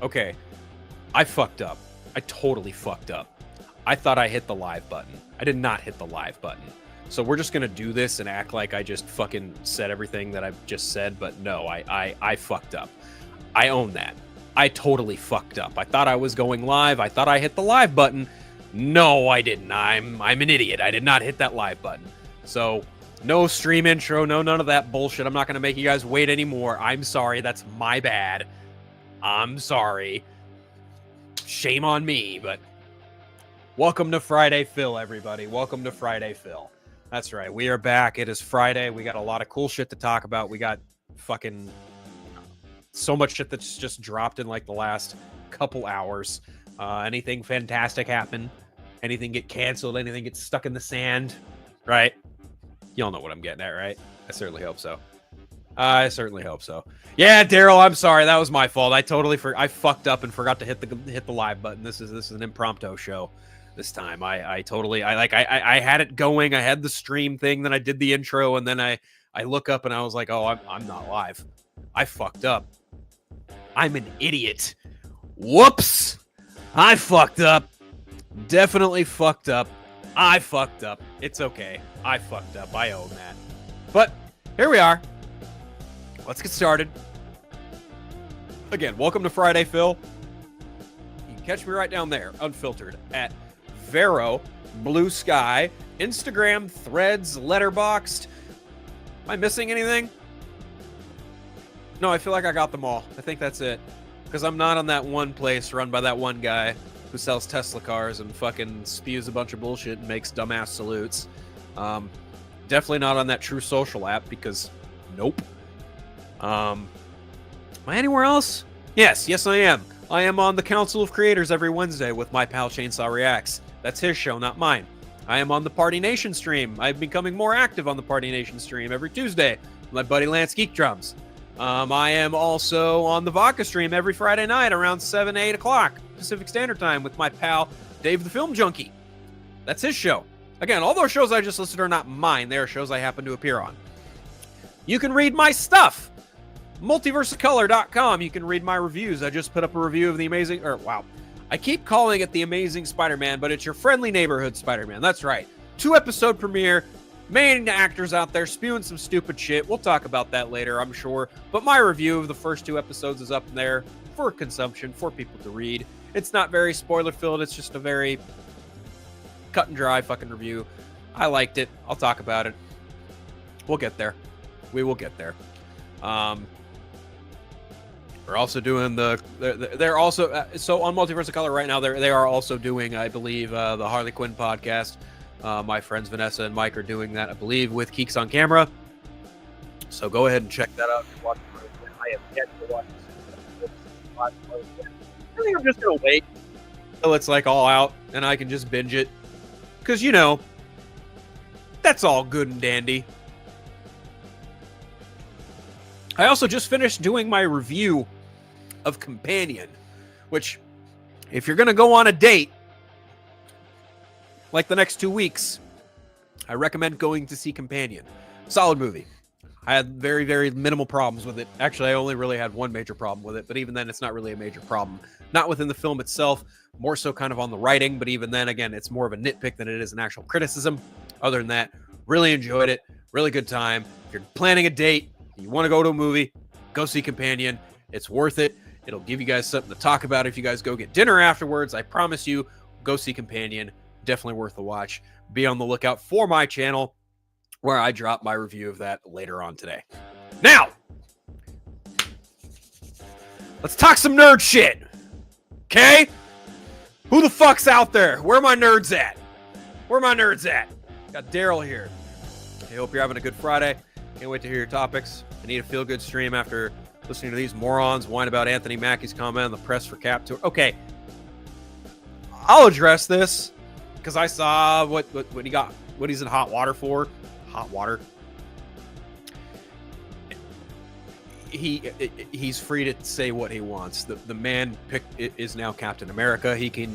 Okay, I fucked up. I totally fucked up. I thought I hit the live button. I did not hit the live button. So we're just gonna do this and act like I just fucking said everything that I've just said, but no, I fucked up. I own that. I totally fucked up. I thought I was going live. I thought I hit the live button. No, I didn't. I'm an idiot. I did not hit that live button. So no stream intro, no none of that bullshit. I'm not gonna make you guys wait anymore. I'm sorry. That's my bad. I'm sorry. Shame on me, but welcome to Friday Phil, everybody. Welcome to Friday Phil. That's right. We are back. It is Friday. We got a lot of cool shit to talk about. We got fucking so much shit that's just dropped in like the last couple hours. Anything fantastic happen? Anything get canceled? Anything get stuck in the sand? Right? Y'all know what I'm getting at, right? I certainly hope so. I certainly hope so. Yeah, Daryl, I'm sorry. That was my fault. I fucked up and forgot to hit the live button. This is an impromptu show this time. I had it going. I had the stream thing, then I did the intro, and then I look up and I was like, oh, I'm not live. I fucked up. I'm an idiot. Whoops. I fucked up. Definitely fucked up. I fucked up. It's okay. I fucked up. I own that. But here we are. Let's get started. Again, welcome to Friday Phil. You can catch me right down there, unfiltered, at Vero, Blue Sky, Instagram, Threads, Letterboxd. Am I missing anything? No, I feel like I got them all. I think that's it. Because I'm not on that one place run by that one guy who sells Tesla cars and fucking spews a bunch of bullshit and makes dumbass salutes. Definitely not on that True Social app because nope. Am I anywhere else? Yes, I am. I am on the Council of Creators every Wednesday with my pal Chainsaw Reacts. That's his show, not mine. I am on the Party Nation stream. I'm becoming more active on the Party Nation stream every Tuesday with my buddy Lance Geek Drums. I am also on the Vodka stream every Friday night around 7, 8 o'clock Pacific Standard Time with my pal Dave the Film Junkie. That's his show. Again, all those shows I just listed are not mine. They are shows I happen to appear on. You can read my stuff. Multiverseofcolor.com. You can read my reviews. I just put up a review of I keep calling it The Amazing Spider-Man, but it's your friendly neighborhood Spider-Man. That's right. 2-episode premiere. Main actors out there spewing some stupid shit. We'll talk about that later, I'm sure. But my review of the first 2 episodes is up there for consumption, for people to read. It's not very spoiler-filled. It's just a very cut and dry fucking review. I liked it. I'll talk about it. We'll get there. We will get there. We're also doing they're also so on Multiverse of Color right now. They are also doing, I believe, the Harley Quinn podcast. My friends Vanessa and Mike are doing that, I believe, with Geeks on Camera. So go ahead and check that out. I have yet to watch this. I think I'm just gonna wait until it's like all out and I can just binge it, because that's all good and dandy. I also just finished doing my review of Companion, which, if you're going to go on a date, like the next 2 weeks, I recommend going to see Companion. Solid movie. I had very, very minimal problems with it. Actually, I only really had one major problem with it, but even then, it's not really a major problem. Not within the film itself, more so kind of on the writing, but even then, again, it's more of a nitpick than it is an actual criticism. Other than that, really enjoyed it. Really good time. If you're planning a date, you want to go to a movie, go see Companion. It's worth it. It'll give you guys something to talk about if you guys go get dinner afterwards. I promise you, go see Companion. Definitely worth the watch. Be on the lookout for my channel where I drop my review of that later on today. Now, let's talk some nerd shit. Okay? Who the fuck's out there? Where are my nerds at? Got Daryl here. I hope you're having a good Friday. Can't wait to hear your topics. I need a feel-good stream after listening to these morons whine about Anthony Mackie's comment on the press for Cap Tour. Okay, I'll address this because I saw what he got, what he's in hot water for. Hot water. He's free to say what he wants. The man is now Captain America. He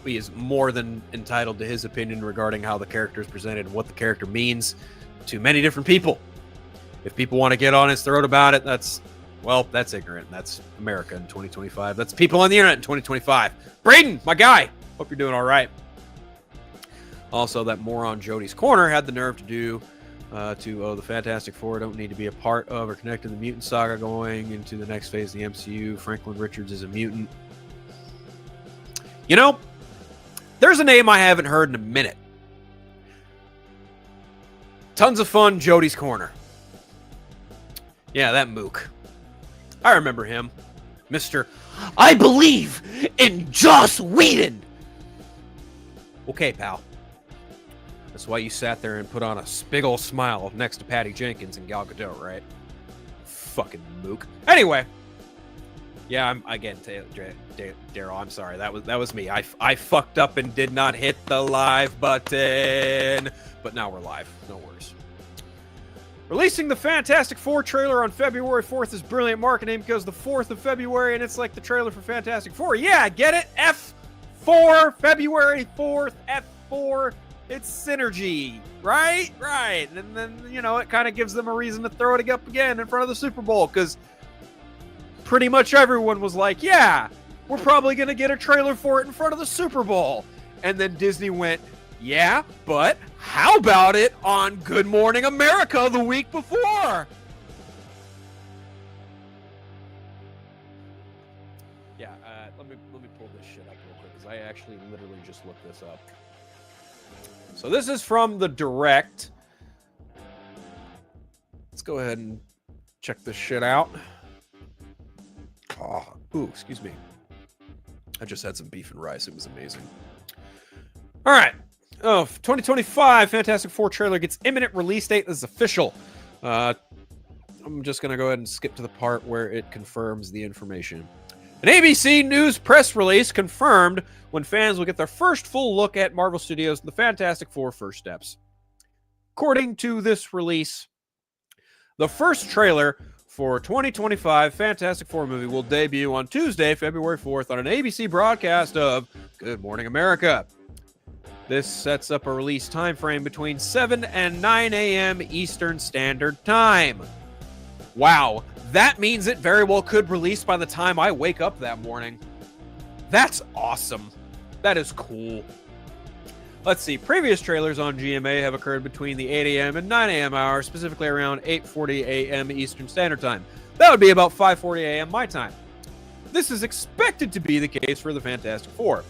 is more than entitled to his opinion regarding how the character is presented and what the character means to many different people. If people want to get on his throat about it, that's Well, that's ignorant. That's America in 2025. That's people on the internet in 2025. Braden, my guy. Hope you're doing all right. Also, that moron Jody's Corner had the nerve to do the Fantastic Four don't need to be a part of or connected to the mutant saga going into the next phase of the MCU. Franklin Richards is a mutant. You know, there's a name I haven't heard in a minute. Tons of fun, Jody's Corner. Yeah, that mook. I remember him. Mr. I believe in Joss Whedon. Okay, pal. That's why you sat there and put on a big ol' smile next to Patty Jenkins and Gal Gadot, right? Fucking mook. Anyway. Yeah, Daryl, I'm sorry. That was me. I fucked up and did not hit the live button. But now we're live. No worries. Releasing the Fantastic Four trailer on February 4th is brilliant marketing because the 4th of February and it's like the trailer for Fantastic Four. Yeah, get it? F4, February 4th, F4. It's synergy, right? Right. And then, you know, it kind of gives them a reason to throw it up again in front of the Super Bowl because pretty much everyone was like, yeah, we're probably going to get a trailer for it in front of the Super Bowl. And then Disney went, yeah, but how about it on Good Morning America the week before? Yeah, let me pull this shit up real quick because I actually literally just looked this up. So this is from the Direct. Let's go ahead and check this shit out. Oh, ooh, excuse me. I just had some beef and rice. It was amazing. All right. Oh, 2025 Fantastic Four trailer gets imminent release date. This is official. I'm just going to go ahead and skip to the part where it confirms the information. An ABC News press release confirmed when fans will get their first full look at Marvel Studios' The Fantastic Four First Steps. According to this release, the first trailer for 2025 Fantastic Four movie will debut on Tuesday, February 4th on an ABC broadcast of Good Morning America. This sets up a release time frame between 7 and 9 a.m. Eastern Standard Time. Wow, that means it very well could release by the time I wake up that morning. That's awesome. That is cool. Let's see. Previous trailers on GMA have occurred between the 8 a.m. and 9 a.m. hours, specifically around 8:40 a.m. Eastern Standard Time. That would be about 5:40 a.m. my time. This is expected to be the case for the Fantastic Four.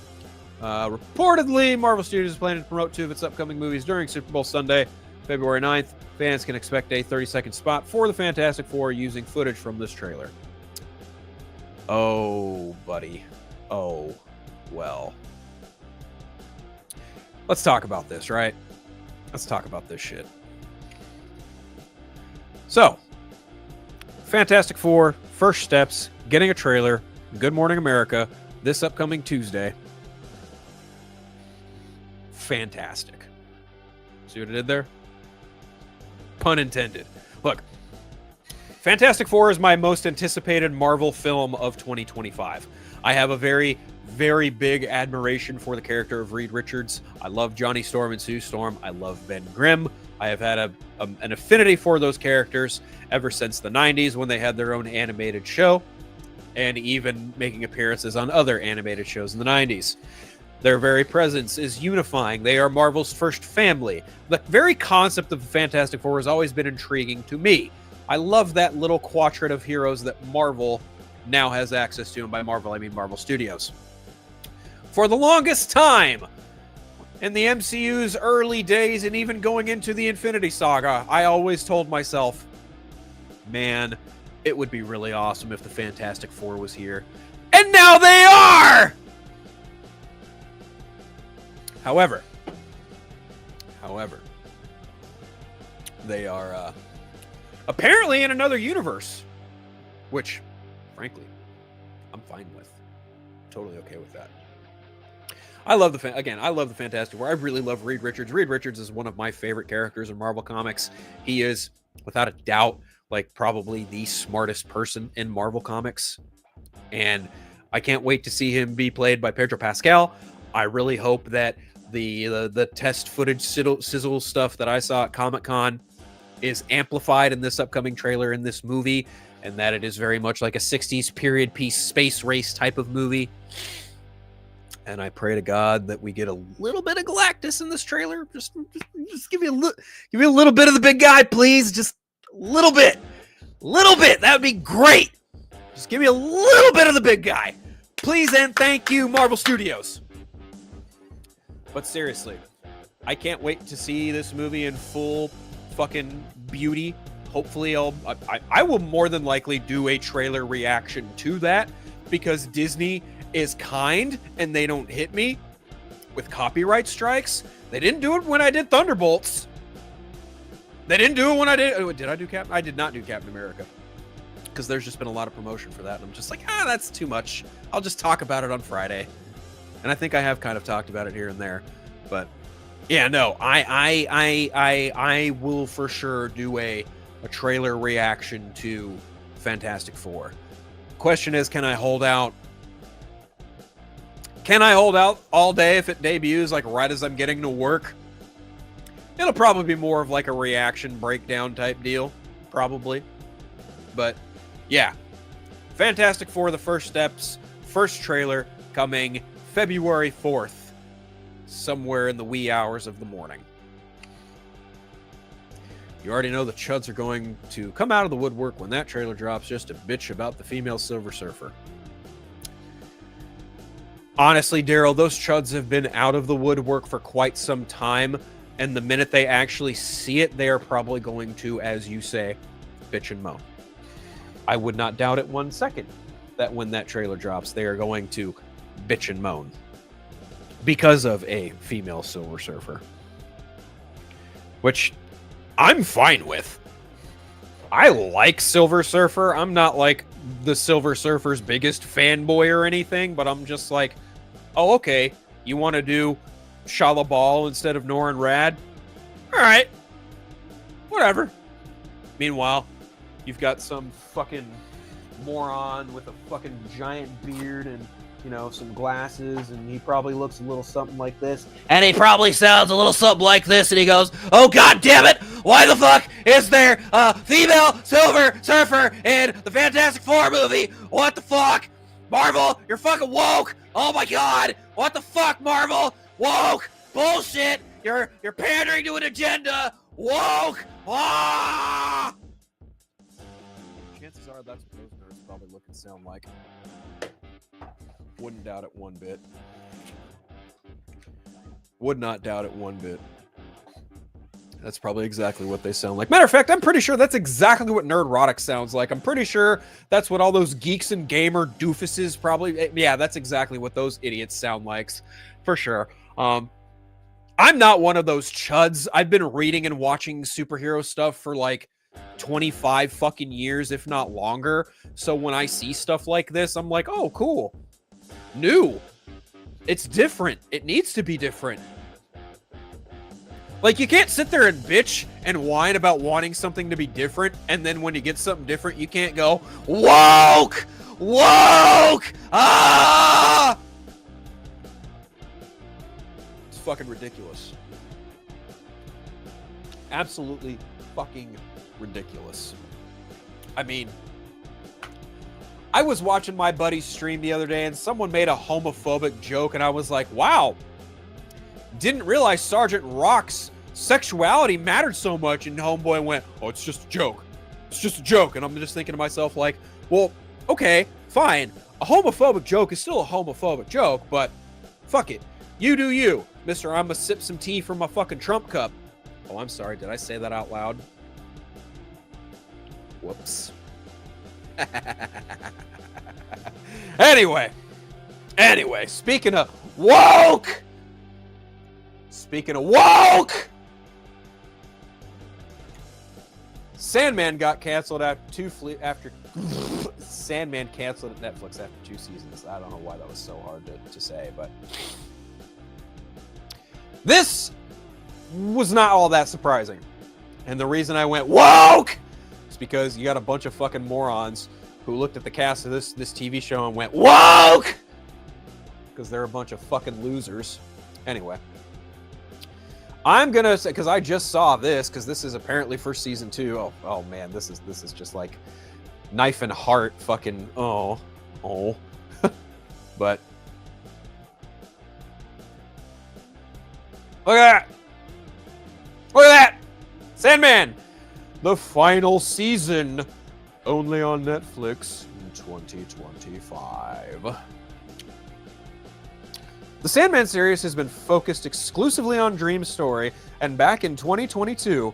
Reportedly, Marvel Studios is planning to promote two of its upcoming movies during Super Bowl Sunday, February 9th. Fans can expect a 30-second spot for the Fantastic Four using footage from this trailer. Oh, buddy. Oh, well. Let's talk about this, right? Let's talk about this shit. So, Fantastic Four, First Steps, getting a trailer, Good Morning America, this upcoming Tuesday. Fantastic. See what I did there? Pun intended. Look, Fantastic Four is my most anticipated Marvel film of 2025. I have a very, very big admiration for the character of Reed Richards. I love Johnny Storm and Sue Storm. I love Ben Grimm. I have had an affinity for those characters ever since the 90s when they had their own animated show and even making appearances on other animated shows in the 90s. Their very presence is unifying. They are Marvel's first family. The very concept of the Fantastic Four has always been intriguing to me. I love that little quadrant of heroes that Marvel now has access to, and by Marvel, I mean Marvel Studios. For the longest time, in the MCU's early days and even going into the Infinity Saga, I always told myself, man, it would be really awesome if the Fantastic Four was here. And now they are! However, they are apparently in another universe, which, frankly, I'm fine with. Totally okay with that. I love the Fantastic Four. I really love Reed Richards. Reed Richards is one of my favorite characters in Marvel Comics. He is, without a doubt, like probably the smartest person in Marvel Comics, and I can't wait to see him be played by Pedro Pascal. I really hope that the test footage sizzle stuff that I saw at Comic-Con is amplified in this upcoming trailer in this movie, and that it is very much like a 60s period piece space race type of movie. And I pray to God that we get a little bit of Galactus in this trailer. Just give me a little bit of the big guy, please. Just a little bit. That would be great. Just give me a little bit of the big guy. Please and thank you, Marvel Studios. But seriously, I can't wait to see this movie in full fucking beauty. Hopefully I will more than likely do a trailer reaction to that, because Disney is kind and they don't hit me with copyright strikes. They didn't do it when I did Thunderbolts. They didn't do it when I did I do Captain? I did not do Captain America, because there's just been a lot of promotion for that, and I'm just like, that's too much. I'll just talk about it on Friday. And I think I have kind of talked about it here and there, but yeah, no, I will for sure do a trailer reaction to Fantastic Four. Question is, can I hold out? Can I hold out all day if it debuts like right as I'm getting to work? It'll probably be more of like a reaction breakdown type deal, probably. But yeah, Fantastic Four: The First Steps, first trailer coming February 4th, somewhere in the wee hours of the morning. You already know the chuds are going to come out of the woodwork when that trailer drops just to bitch about the female Silver Surfer. Honestly, Daryl, those chuds have been out of the woodwork for quite some time, and the minute they actually see it, they are probably going to, as you say, bitch and moan. I would not doubt it 1 second that when that trailer drops, they are going to bitch and moan because of a female Silver Surfer, which I'm fine with. I like Silver Surfer. I'm not like the Silver Surfer's biggest fanboy or anything, but I'm just like, oh, okay, you want to do Shala Ball instead of Norrin Rad? All right, whatever. Meanwhile, you've got some fucking moron with a fucking giant beard and, you know, some glasses, and he probably looks a little something like this. And he probably sounds a little something like this, and he goes, oh, God damn it! Why the fuck is there a female Silver Surfer in the Fantastic Four movie? What the fuck? Marvel, you're fucking woke! Oh my God! What the fuck, Marvel? Woke! Bullshit! You're pandering to an agenda! Woke! Ah! Chances are that's what those nerds probably look and sound like. Wouldn't doubt it one bit. Would not doubt it one bit. That's probably exactly what they sound like. Matter of fact, I'm pretty sure that's exactly what Nerdrotic sounds like. I'm pretty sure that's what all those geeks and gamer doofuses probably... Yeah, that's exactly what those idiots sound like. For sure. I'm not one of those chuds. I've been reading and watching superhero stuff for like 25 fucking years, if not longer. So when I see stuff like this, I'm like, oh, cool. New. It's different. It needs to be different. Like, you can't sit there and bitch and whine about wanting something to be different, and then when you get something different, you can't go, woke! Woke! Ah! It's fucking ridiculous. Absolutely fucking ridiculous. I mean, I was watching my buddy's stream the other day, and someone made a homophobic joke, and I was like, wow. Didn't realize Sergeant Rock's sexuality mattered so much, and homeboy went, oh, it's just a joke. It's just a joke. And I'm just thinking to myself, like, well, okay, fine. A homophobic joke is still a homophobic joke, but fuck it. You do you, mister. I'm gonna sip some tea from my fucking Trump cup. Oh, I'm sorry. Did I say that out loud? Whoops. Anyway, speaking of woke, Sandman got canceled after Sandman canceled at Netflix after 2 seasons. I don't know why that was so hard to say, but this was not all that surprising. And the reason I went woke is because you got a bunch of fucking morons who looked at the cast of this TV show and went woke because they're a bunch of fucking losers. Anyway, I'm gonna say, because I just saw this, because this is apparently for season 2. Oh man, this is just like Knife and heart fucking, oh. But look at that. Look at that. Sandman, the final season, only on Netflix in 2025. The Sandman series has been focused exclusively on Dream's story, and back in 2022,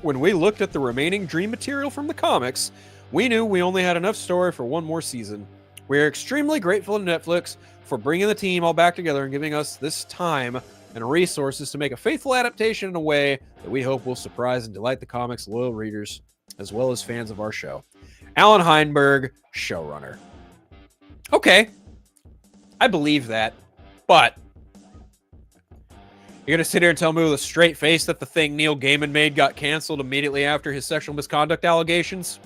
when we looked at the remaining Dream material from the comics, we knew we only had enough story for one more season. We are extremely grateful to Netflix for bringing the team all back together and giving us this time and resources to make a faithful adaptation in a way that we hope will surprise and delight the comics' loyal readers, as well as fans of our show. Alan Heinberg, showrunner. Okay, I believe that, but you're going to sit here and tell me with a straight face that the thing Neil Gaiman made got canceled immediately after his sexual misconduct allegations?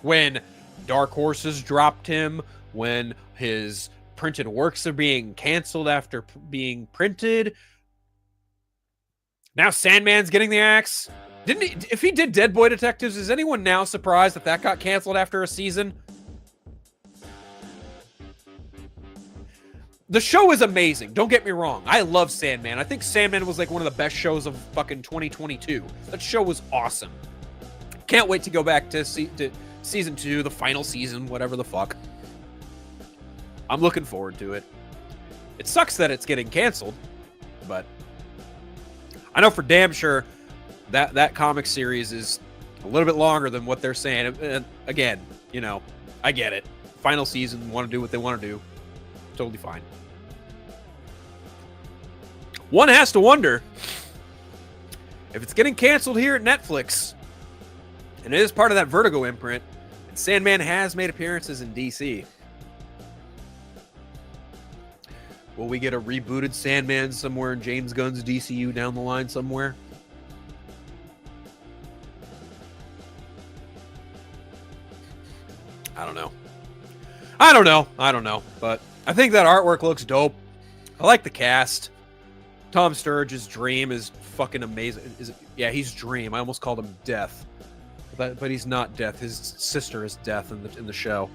When Dark Horses dropped him, when his printed works are being canceled after being printed. Now Sandman's getting the axe. Didn't he? If he did Dead Boy Detectives, is anyone now surprised that that got canceled after a season? The show is amazing. Don't get me wrong. I love Sandman. I think Sandman was like one of the best shows of fucking 2022. That show was awesome. Can't wait to go back to season 2, the final season, whatever the fuck. I'm looking forward to it. It sucks that it's getting canceled, but I know for damn sure that comic series is a little bit longer than what they're saying. And again, you know, I get it. Final season, want to do what they want to do. Totally fine. One has to wonder if it's getting canceled here at Netflix, and it is part of that Vertigo imprint, and Sandman has made appearances in DC. Will we get a rebooted Sandman somewhere in James Gunn's DCU down the line somewhere? I don't know. But I think that artwork looks dope. I like the cast. Tom Sturridge's Dream is fucking amazing. Yeah, he's Dream. I almost called him Death. But he's not Death. His sister is Death in the show.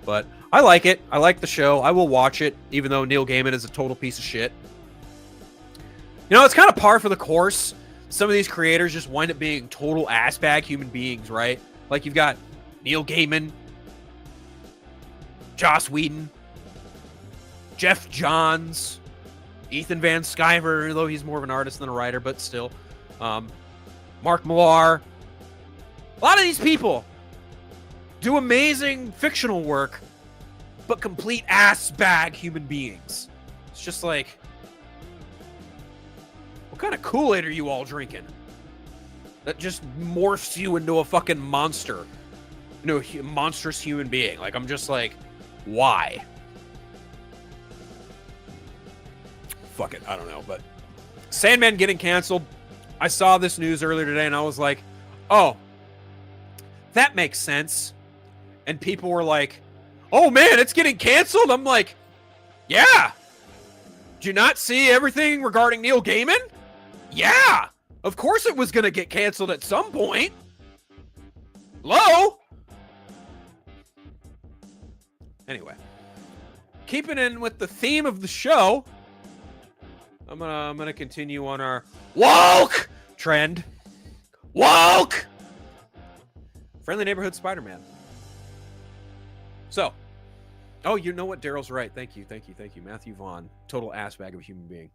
But I like it. I like the show. I will watch it, even though Neil Gaiman is a total piece of shit. You know, it's kind of par for the course. Some of these creators just wind up being total assbag human beings, right? Like you've got Neil Gaiman, Joss Whedon, Jeff Johns, Ethan Van Sciver, though he's more of an artist than a writer, but still. Mark Millar. A lot of these people do amazing fictional work, but complete ass bag human beings. It's just like, what kind of Kool-Aid are you all drinking? That just morphs you into a fucking monster. You know, monstrous human being. Like, I'm just like, why? Fuck it, I don't know, but Sandman getting canceled. I saw this news earlier today and I was like, oh, that makes sense. And people were like, oh man, it's getting canceled? I'm like, yeah. Did you not see everything regarding Neil Gaiman? Yeah. Of course it was going to get canceled at some point. Hello? Anyway, keeping in with the theme of the show, I'm gonna continue on our woke trend. Woke! Friendly Neighborhood Spider-Man. So, oh, you know what? Daryl's right. Thank you. Matthew Vaughn, total assbag of a human being.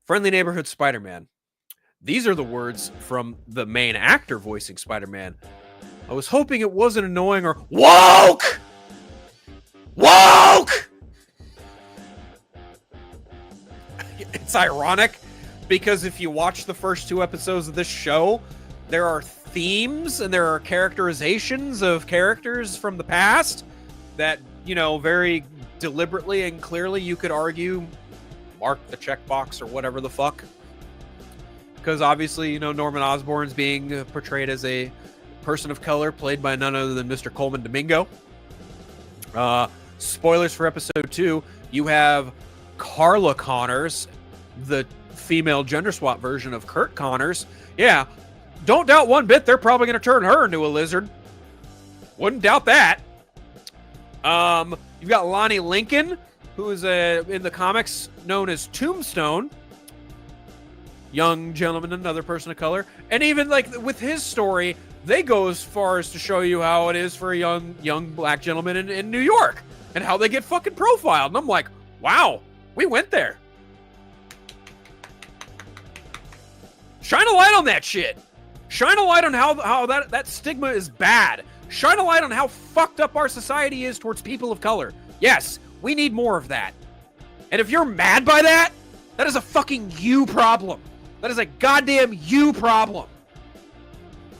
Friendly Neighborhood Spider-Man. These are the words from the main actor voicing Spider-Man. I was hoping it wasn't annoying or woke! Woke! It's ironic because if you watch the first 2 episodes of this show, there are themes and there are characterizations of characters from the past that, you know, very deliberately and clearly you could argue mark the checkbox or whatever the fuck. Because obviously, you know, Norman Osborn's being portrayed as a person of color played by none other than Mr. Coleman Domingo. Spoilers for episode 2. You have Carla Connors, the female gender swap version of Kurt Connors. Yeah, Don't doubt one bit they're probably going to turn her into a lizard. Wouldn't doubt that. You've got Lonnie Lincoln, who is in the comics known as Tombstone. Young gentleman, another person of color. And even like with his story, they go as far as to show you how it is for a young black gentleman in New York and how they get fucking profiled. And I'm like, wow, we went there. Shine a light on that shit. Shine a light on how that stigma is bad. Shine a light on how fucked up our society is towards people of color. Yes, we need more of that. And if you're mad by that, that is a fucking you problem. That is a goddamn you problem.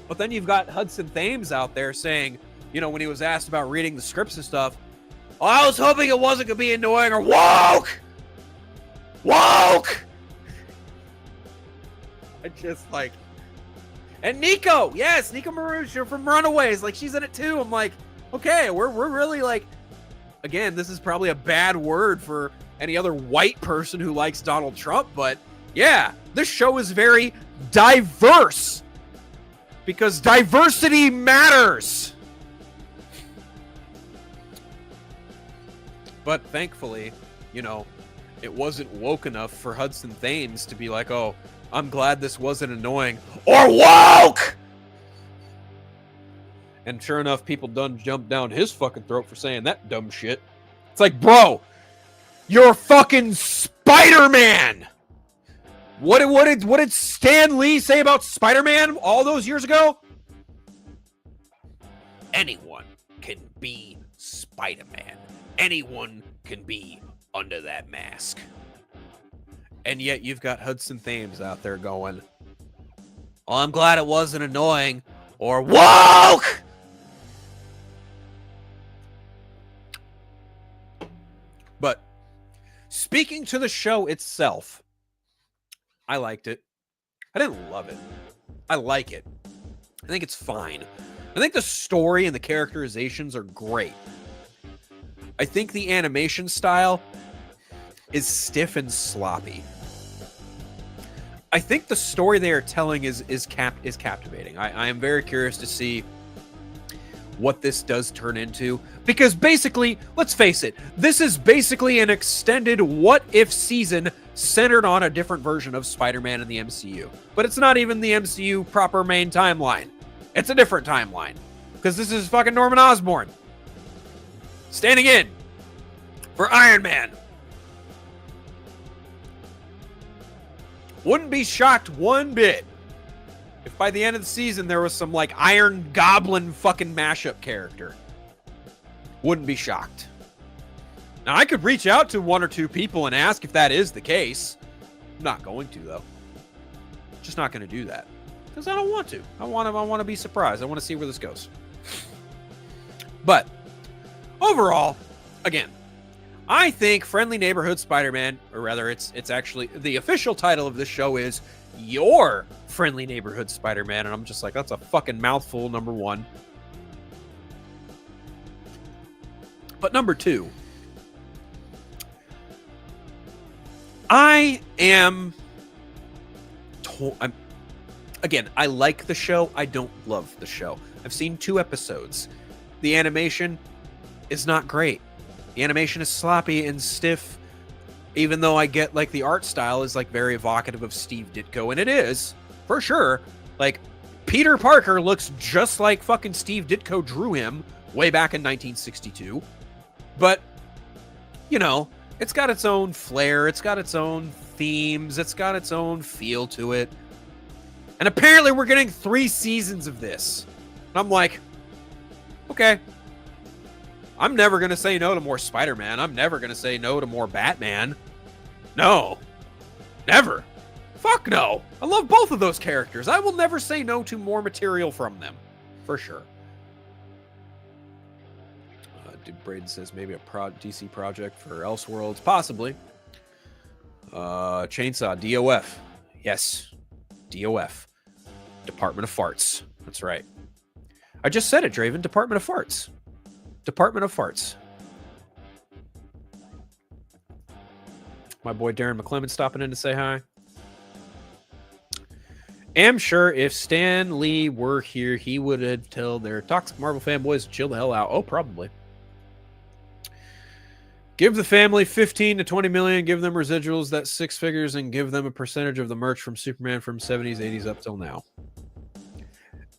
But then you've got Hudson Thames out there saying, you know, when he was asked about reading the scripts and stuff, oh, I was hoping it wasn't going to be annoying or woke. Woke. I just like, and Nico, yes, Nico Marucci from Runaways, like she's in it too. I'm like, okay, we're really like, again, this is probably a bad word for any other white person who likes Donald Trump, but yeah, this show is very diverse because diversity matters. But thankfully, you know, it wasn't woke enough for Hudson Thames to be like, oh, I'm glad this wasn't annoying or woke. And sure enough, people done jumped down his fucking throat for saying that dumb shit. It's like, bro, you're fucking Spider-Man. What did Stan Lee say about Spider-Man all those years ago? Anyone can be Spider-Man. Anyone can be under that mask. And yet you've got Hudson Thames out there going, oh, I'm glad it wasn't annoying or woke. But speaking to the show itself, I liked it. I didn't love it. I like it. I think it's fine. I think the story and the characterizations are great. I think the animation style is stiff and sloppy. I think the story they are telling is captivating. I am very curious to see what this does turn into, because basically, let's face it, this is basically an extended what if season centered on a different version of Spider-Man in the MCU. But it's not even the MCU proper main timeline. It's a different timeline, because this is fucking Norman Osborn standing in for Iron Man. Wouldn't be shocked one bit if by the end of the season there was some like Iron Goblin fucking mashup character. Wouldn't be shocked. Now I could reach out to one or two people and ask if that is the case. I'm not going to though. Just not going to do that because I don't want to. I want to be surprised. I want to see where this goes. But overall, again, I think Friendly Neighborhood Spider-Man, or rather it's actually, the official title of this show is Your Friendly Neighborhood Spider-Man, and I'm just like, that's a fucking mouthful, number one. But number two, again, I like the show. I don't love the show. I've seen 2 episodes. The animation is not great. The animation is sloppy and stiff, even though I get like the art style is like very evocative of Steve Ditko, and it is, for sure. Like, Peter Parker looks just like fucking Steve Ditko drew him way back in 1962. But, you know, it's got its own flair, it's got its own themes, it's got its own feel to it. And apparently we're getting 3 seasons of this. And I'm like, okay. I'm never going to say no to more Spider-Man. I'm never going to say no to more Batman. No. Never. Fuck no. I love both of those characters. I will never say no to more material from them. For sure. Braden says maybe a DC project for Elseworlds. Possibly. Chainsaw. DOF. Yes. DOF. Department of Farts. That's right. I just said it, Draven. Department of Farts. Department of Farts. My boy Darren McClellan stopping in to say hi. am sure if Stan Lee were here, he would have told their toxic Marvel fanboys to chill the hell out. Oh, probably. Give the family 15 to 20 million, give them residuals, that's 6 figures, and give them a percentage of the merch from Superman from 70s, 80s up till now.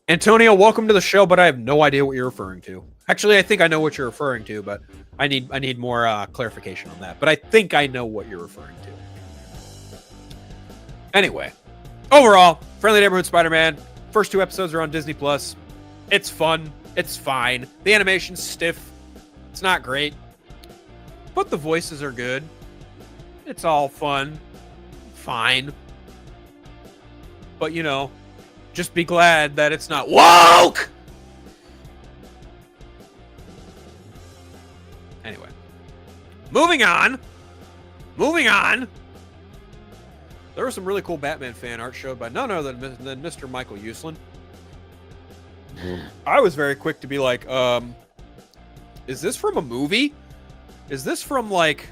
Antonio, welcome to the show, but I have no idea what you're referring to. Actually, I think I know what you're referring to, but I need more clarification on that. But I think I know what you're referring to. Anyway, overall, Friendly Neighborhood Spider-Man. First 2 episodes are on Disney+. It's fun. It's fine. The animation's stiff. It's not great. But the voices are good. It's all fun. Fine. But, you know, just be glad that it's not woke! Anyway. Moving on. There was some really cool Batman fan art showed by none other than Mr. Michael Uslan. I was very quick to be like, is this from a movie? Is this from, like,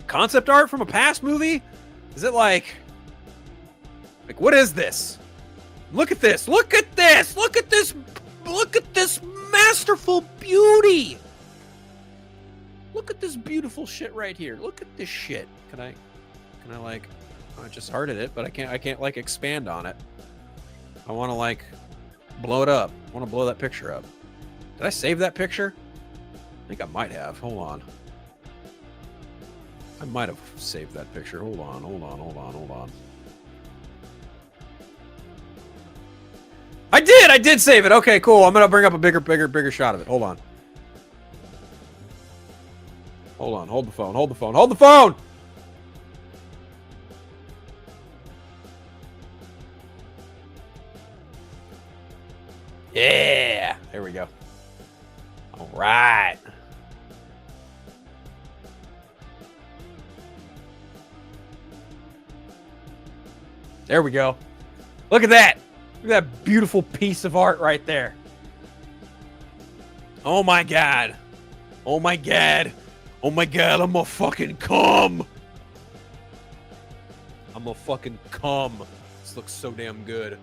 concept art from a past movie? Is it like, what is this? Look at this. Look at this. Look at this. Look at this masterful beauty. Look at this beautiful shit right here. Look at this shit. Can I like, I just hearted it, but I can't like expand on it. I want to like blow it up. I want to blow that picture up. Did I save that picture? I think I might have. Hold on. I might have saved that picture. Hold on. I did save it. Okay, cool. I'm going to bring up a bigger shot of it. Hold on. Hold the phone. Yeah. There we go. All right. There we go. Look at that. Look at that beautiful piece of art right there. Oh my God. Oh my God. Oh my God. I'm gonna fucking come. This looks so damn good.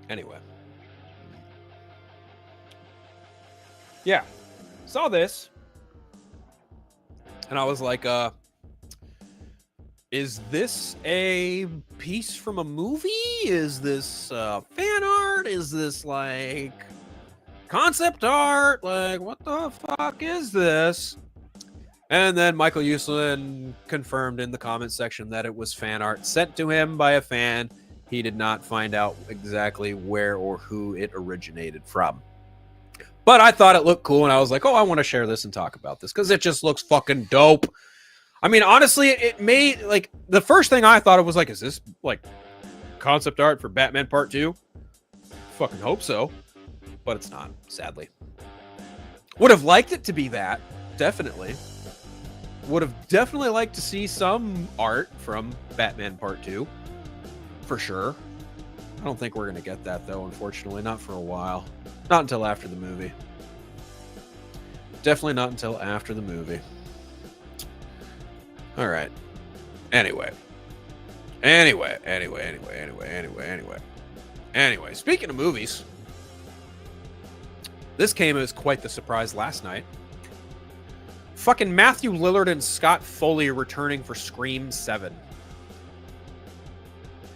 Anyway. Yeah. Saw this. And I was like, is this a piece from a movie? Is this fan art? Is this like concept art? Like, what the fuck is this? And then Michael Uslan confirmed in the comment section that it was fan art sent to him by a fan. He did not find out exactly where or who it originated from. But I thought it looked cool, and I was like, oh, I want to share this and talk about this because it just looks fucking dope. I mean, honestly, it made, like, the first thing I thought it was like, is this, like, concept art for Batman Part 2? Fucking hope so. But it's not, sadly. Would have liked it to be that, definitely. Would have definitely liked to see some art from Batman Part 2. For sure. I don't think we're going to get that, though, unfortunately. Not for a while. Not until after the movie. Definitely not until after the movie. All right. Anyway, speaking of movies, this came as quite the surprise last night. Fucking Matthew Lillard and Scott Foley returning for Scream 7.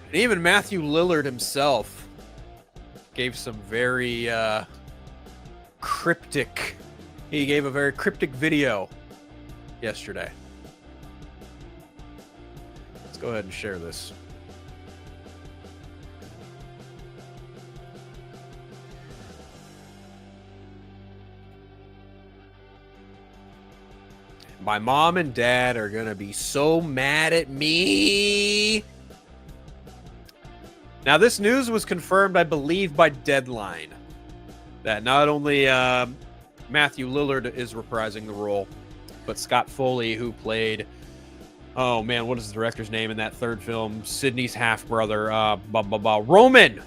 And even Matthew Lillard himself gave some very cryptic. He gave a very cryptic video yesterday. Let's go ahead and share this. My mom and dad are going to be so mad at me. Now, this news was confirmed, I believe, by Deadline. That not only Matthew Lillard is reprising the role, but Scott Foley, who played, oh man, what is the director's name in that third film? Sidney's half-brother, Roman.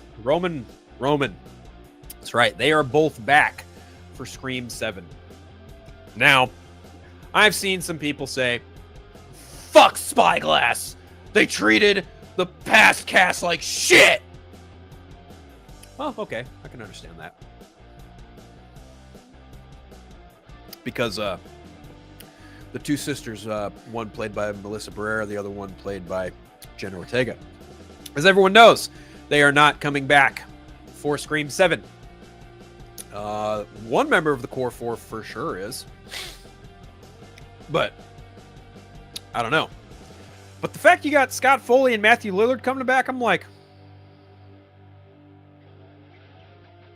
That's right. They are both back for Scream 7. Now, I've seen some people say, fuck Spyglass. They treated the past cast like shit. Oh, okay. I can understand that. Because the two sisters, one played by Melissa Barrera, the other one played by Jenna Ortega. As everyone knows, they are not coming back for Scream 7. One member of the core four for sure is. But I don't know. But the fact you got Scott Foley and Matthew Lillard coming back, I'm like,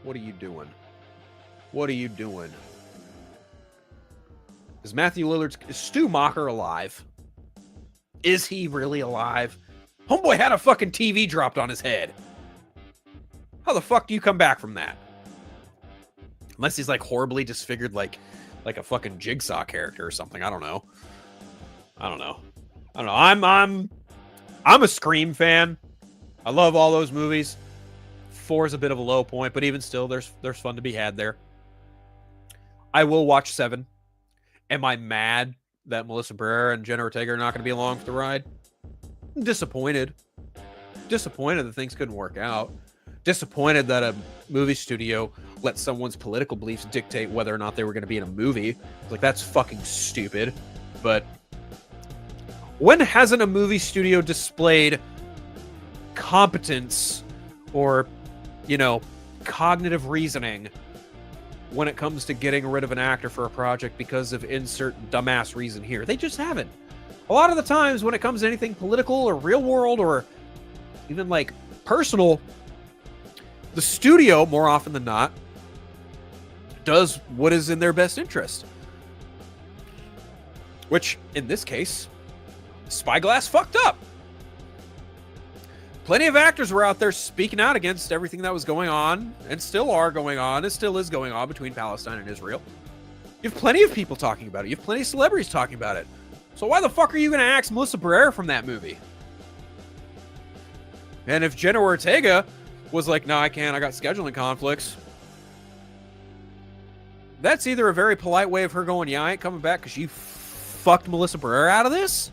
what are you doing? What are you doing? Is Matthew Lillard's... Is Stu Macher alive? Is he really alive? Homeboy had a fucking TV dropped on his head. How the fuck do you come back from that? Unless he's like horribly disfigured like a fucking Jigsaw character or something. I don't know. I'm a Scream fan. I love all those movies. 4 is a bit of a low point, but even still, there's fun to be had there. I will watch 7. Am I mad that Melissa Barrera and Jenna Ortega are not going to be along for the ride? I'm disappointed. Disappointed that things couldn't work out. Disappointed that a movie studio let someone's political beliefs dictate whether or not they were going to be in a movie. Like, that's fucking stupid. But when hasn't a movie studio displayed competence or, you know, cognitive reasoning when it comes to getting rid of an actor for a project because of insert dumbass reason here? They just haven't. A lot of the times when it comes to anything political or real world or even like personal, the studio, more often than not, does what is in their best interest. Which, in this case, Spyglass fucked up. Plenty of actors were out there speaking out against everything that was going on, and still are going on, and still is going on between Palestine and Israel. You have plenty of people talking about it. You have plenty of celebrities talking about it. So why the fuck are you going to axe Melissa Barrera from that movie? And if Jenna Ortega was like, no, I can't, I got scheduling conflicts, that's either a very polite way of her going, yeah, I ain't coming back because you fucked Melissa Barrera out of this,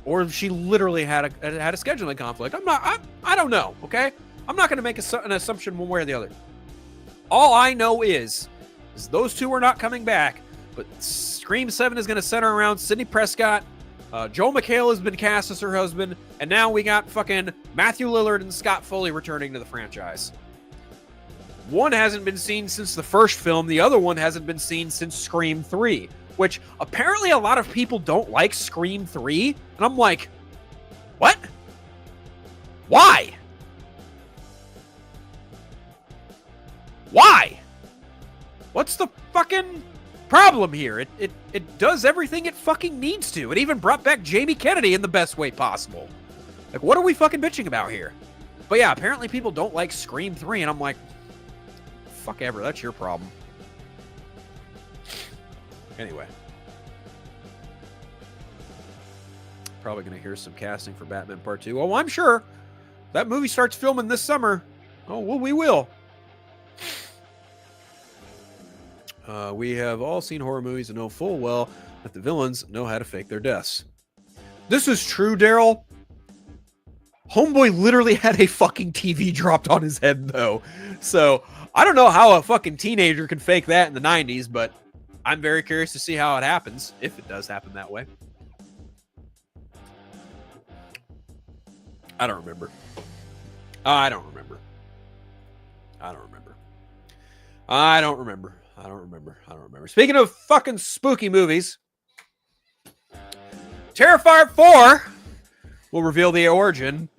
or she literally had a scheduling conflict. I don't know, okay? I'm not going to make an assumption one way or the other. All I know is those two are not coming back, but Scream 7 is going to center around Sidney Prescott. Joel McHale has been cast as her husband, and now we got fucking Matthew Lillard and Scott Foley returning to the franchise. One hasn't been seen since the first film. The other one hasn't been seen since Scream 3, which apparently a lot of people don't like Scream 3. And I'm like, what? Why? Why? What's the fucking problem here? It does everything it fucking needs to. It even brought back Jamie Kennedy in the best way possible. Like, what are we fucking bitching about here? But yeah, apparently people don't like Scream 3, and I'm like, fuck ever, that's your problem. Anyway. Probably going to hear some casting for Batman Part 2. Oh, I'm sure. That movie starts filming this summer. Oh, well, we will. We have all seen horror movies and know full well that the villains know how to fake their deaths. This is true, Daryl. Homeboy literally had a fucking TV dropped on his head, though. So, I don't know how a fucking teenager can fake that in the 90s, but I'm very curious to see how it happens, if it does happen that way. I don't remember. I don't remember. Speaking of fucking spooky movies, Terrifier 4 will reveal the origin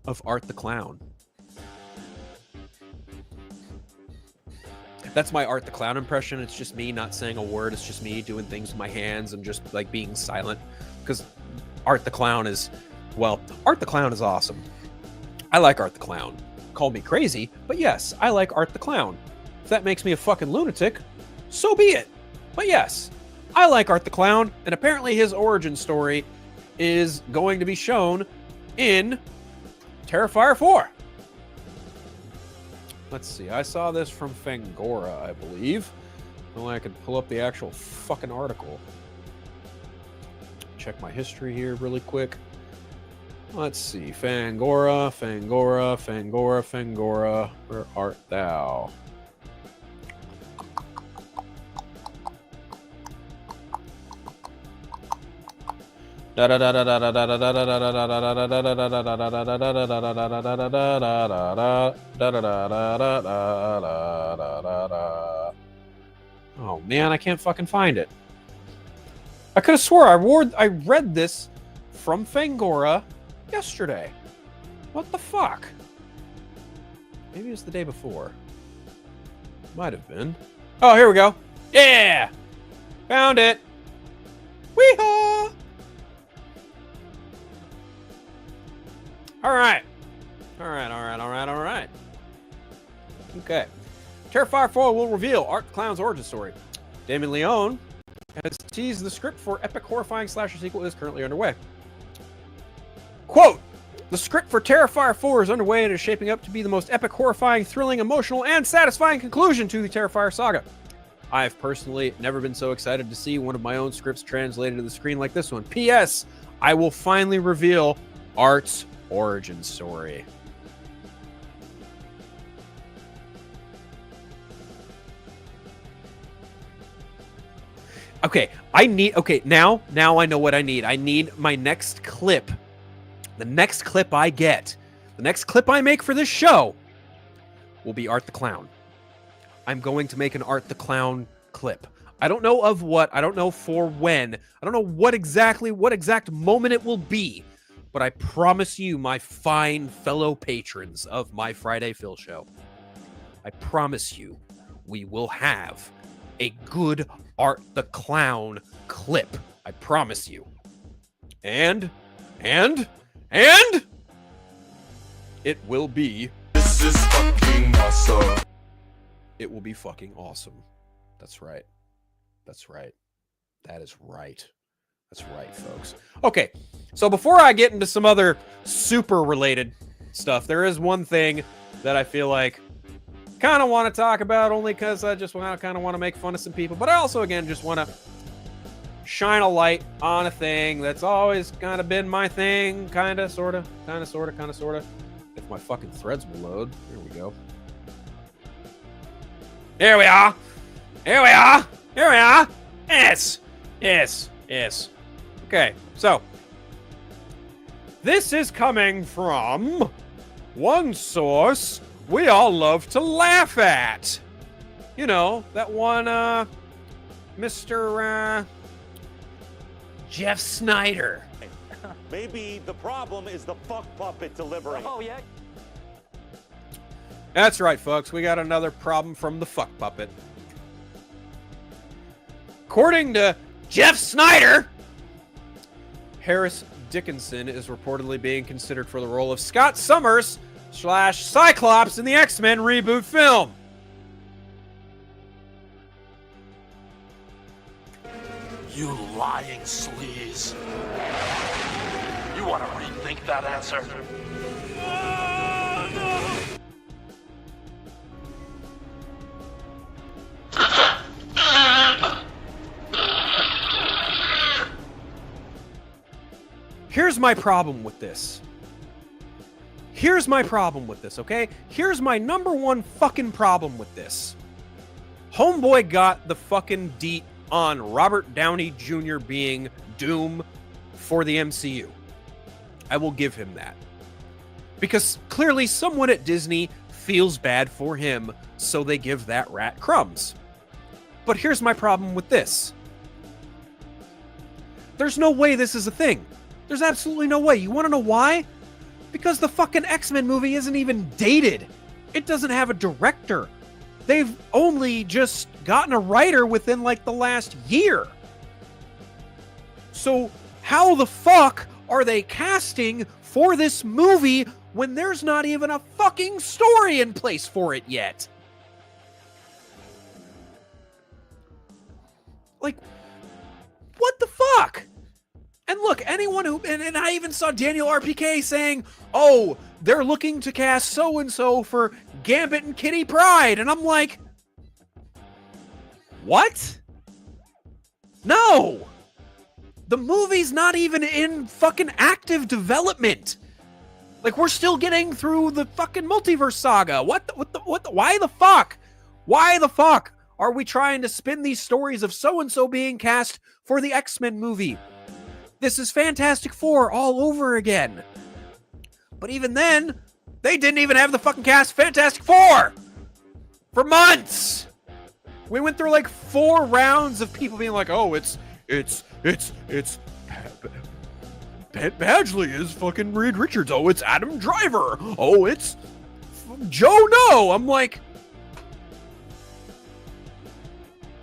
of Art the Clown. That's my Art the Clown impression. It's just me not saying a word. It's just me doing things with my hands and just like being silent. Because Art the Clown is, well, Art the Clown is awesome. I like Art the Clown. Call me crazy, but yes, I like Art the Clown. If that makes me a fucking lunatic, so be it. But yes, I like Art the Clown, and apparently his origin story is going to be shown in Terrifier 4. Let's see, I saw this from Fangora, I believe. Only I could pull up the actual fucking article. Check my history here really quick. Let's see. Fangora, Fangora, Fangora, Fangora. Where art thou? Oh man, I can't fucking find it. I could have swore I read this from Fangora yesterday. What the fuck? Maybe it was the day before. Might have been. Oh, here we go. Yeah! Found it. Weehaw! Alright. Alright. Okay. Terrifier 4 will reveal Art the Clown's origin story. Damon Leone has teased the script for epic horrifying slasher sequel is currently underway. Quote, the script for Terrifier 4 is underway and is shaping up to be the most epic, horrifying, thrilling, emotional, and satisfying conclusion to the Terrifier saga. I have personally never been so excited to see one of my own scripts translated to the screen like this one. P.S. I will finally reveal Art's origin story. Okay, now I know what I need. I need my next clip. The next clip I get, the next clip I make for this show will be Art the Clown. I'm going to make an Art the Clown clip. I don't know of what, I don't know for when, I don't know what exact moment it will be, but I promise you, my fine fellow patrons of my Friday Phil show, I promise you, we will have a good Art the Clown clip. I promise you. And it will be. This is fucking awesome. It will be fucking awesome. That's right. That's right. That is right. That's right, folks. Okay, so before I get into some other super related stuff, there is one thing that I feel like kind of want to talk about, only because I just kind of want to make fun of some people, but I also, again, just want to shine a light on a thing that's always kind of been my thing, kind of, sort of. If my fucking threads will load. Here we go. Here we are. Yes. Okay, so this is coming from one source we all love to laugh at. You know, that one, Mr. Jeff Snyder. Maybe the problem is the fuck puppet delivering. Oh, yeah. That's right, folks. We got another problem from the fuck puppet. According to Jeff Snyder, Harris Dickinson is reportedly being considered for the role of Scott Summers / Cyclops in the X-Men reboot film. You lying sleaze. You want to rethink that answer? Here's my problem with this. Okay? Here's my number one fucking problem with this. Homeboy got the fucking deet on Robert Downey Jr. being Doom for the MCU. I will give him that. Because clearly someone at Disney feels bad for him, so they give that rat crumbs. But here's my problem with this. There's no way this is a thing. There's absolutely no way. You want to know why? Because the fucking X-Men movie isn't even dated. It doesn't have a director. They've only just gotten a writer within like the last year. So how the fuck are they casting for this movie when there's not even a fucking story in place for it yet? Like, what the fuck? And look, anyone who, and I even saw Daniel RPK saying, oh, they're looking to cast so-and-so for Gambit and Kitty Pryde. And I'm like, what? No. The movie's not even in fucking active development. Like, we're still getting through the fucking multiverse saga. What the, why the fuck? Why the fuck are we trying to spin these stories of so-and-so being cast for the X-Men movie? This is Fantastic Four all over again. But even then, they didn't even have the fucking cast Fantastic Four for months. We went through like 4 rounds of people being like, oh, it's Badgley is fucking Reed Richards. Oh, it's Adam Driver. Oh, it's Joe No. I'm like,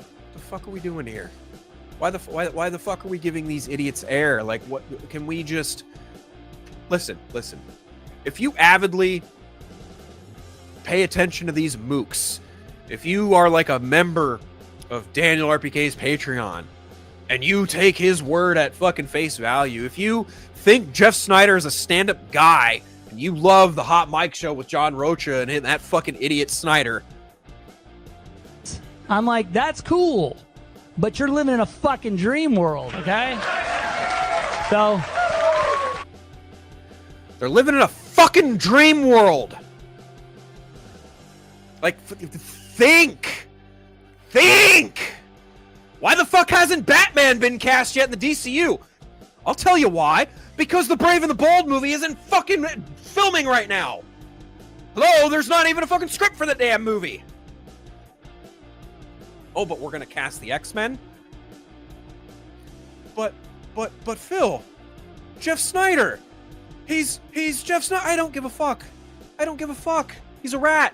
what the fuck are we doing here? Why the fuck are we giving these idiots air? Like, what can we just listen? If you avidly pay attention to these mooks, if you are like a member of Daniel RPK's Patreon, and you take his word at fucking face value, if you think Jeff Snyder is a stand-up guy, and you love the Hot Mic Show with John Rocha and that fucking idiot Snyder, I'm like, that's cool, but you're living in a fucking dream world, okay? So they're living in a fucking dream world. Like, think. Why the fuck hasn't Batman been cast yet in the DCU? I'll tell you why. Because the Brave and the Bold movie isn't fucking filming right now. Hello, there's not even a fucking script for the damn movie. Oh, but we're gonna cast the X-Men? But Phil, Jeff Snyder. He's Jeff Snyder. I don't give a fuck. He's a rat.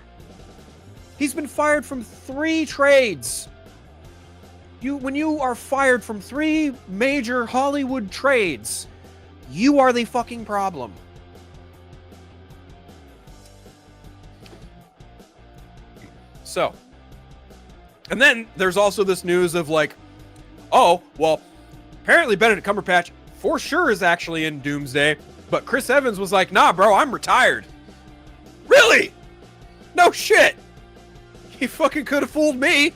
He's been fired from 3 trades. When you are fired from 3 major Hollywood trades, you are the fucking problem. So, and then there's also this news of like, oh, well, apparently Benedict Cumberbatch for sure is actually in Doomsday, but Chris Evans was like, nah, bro, I'm retired. Really? No shit. He fucking could have fooled me.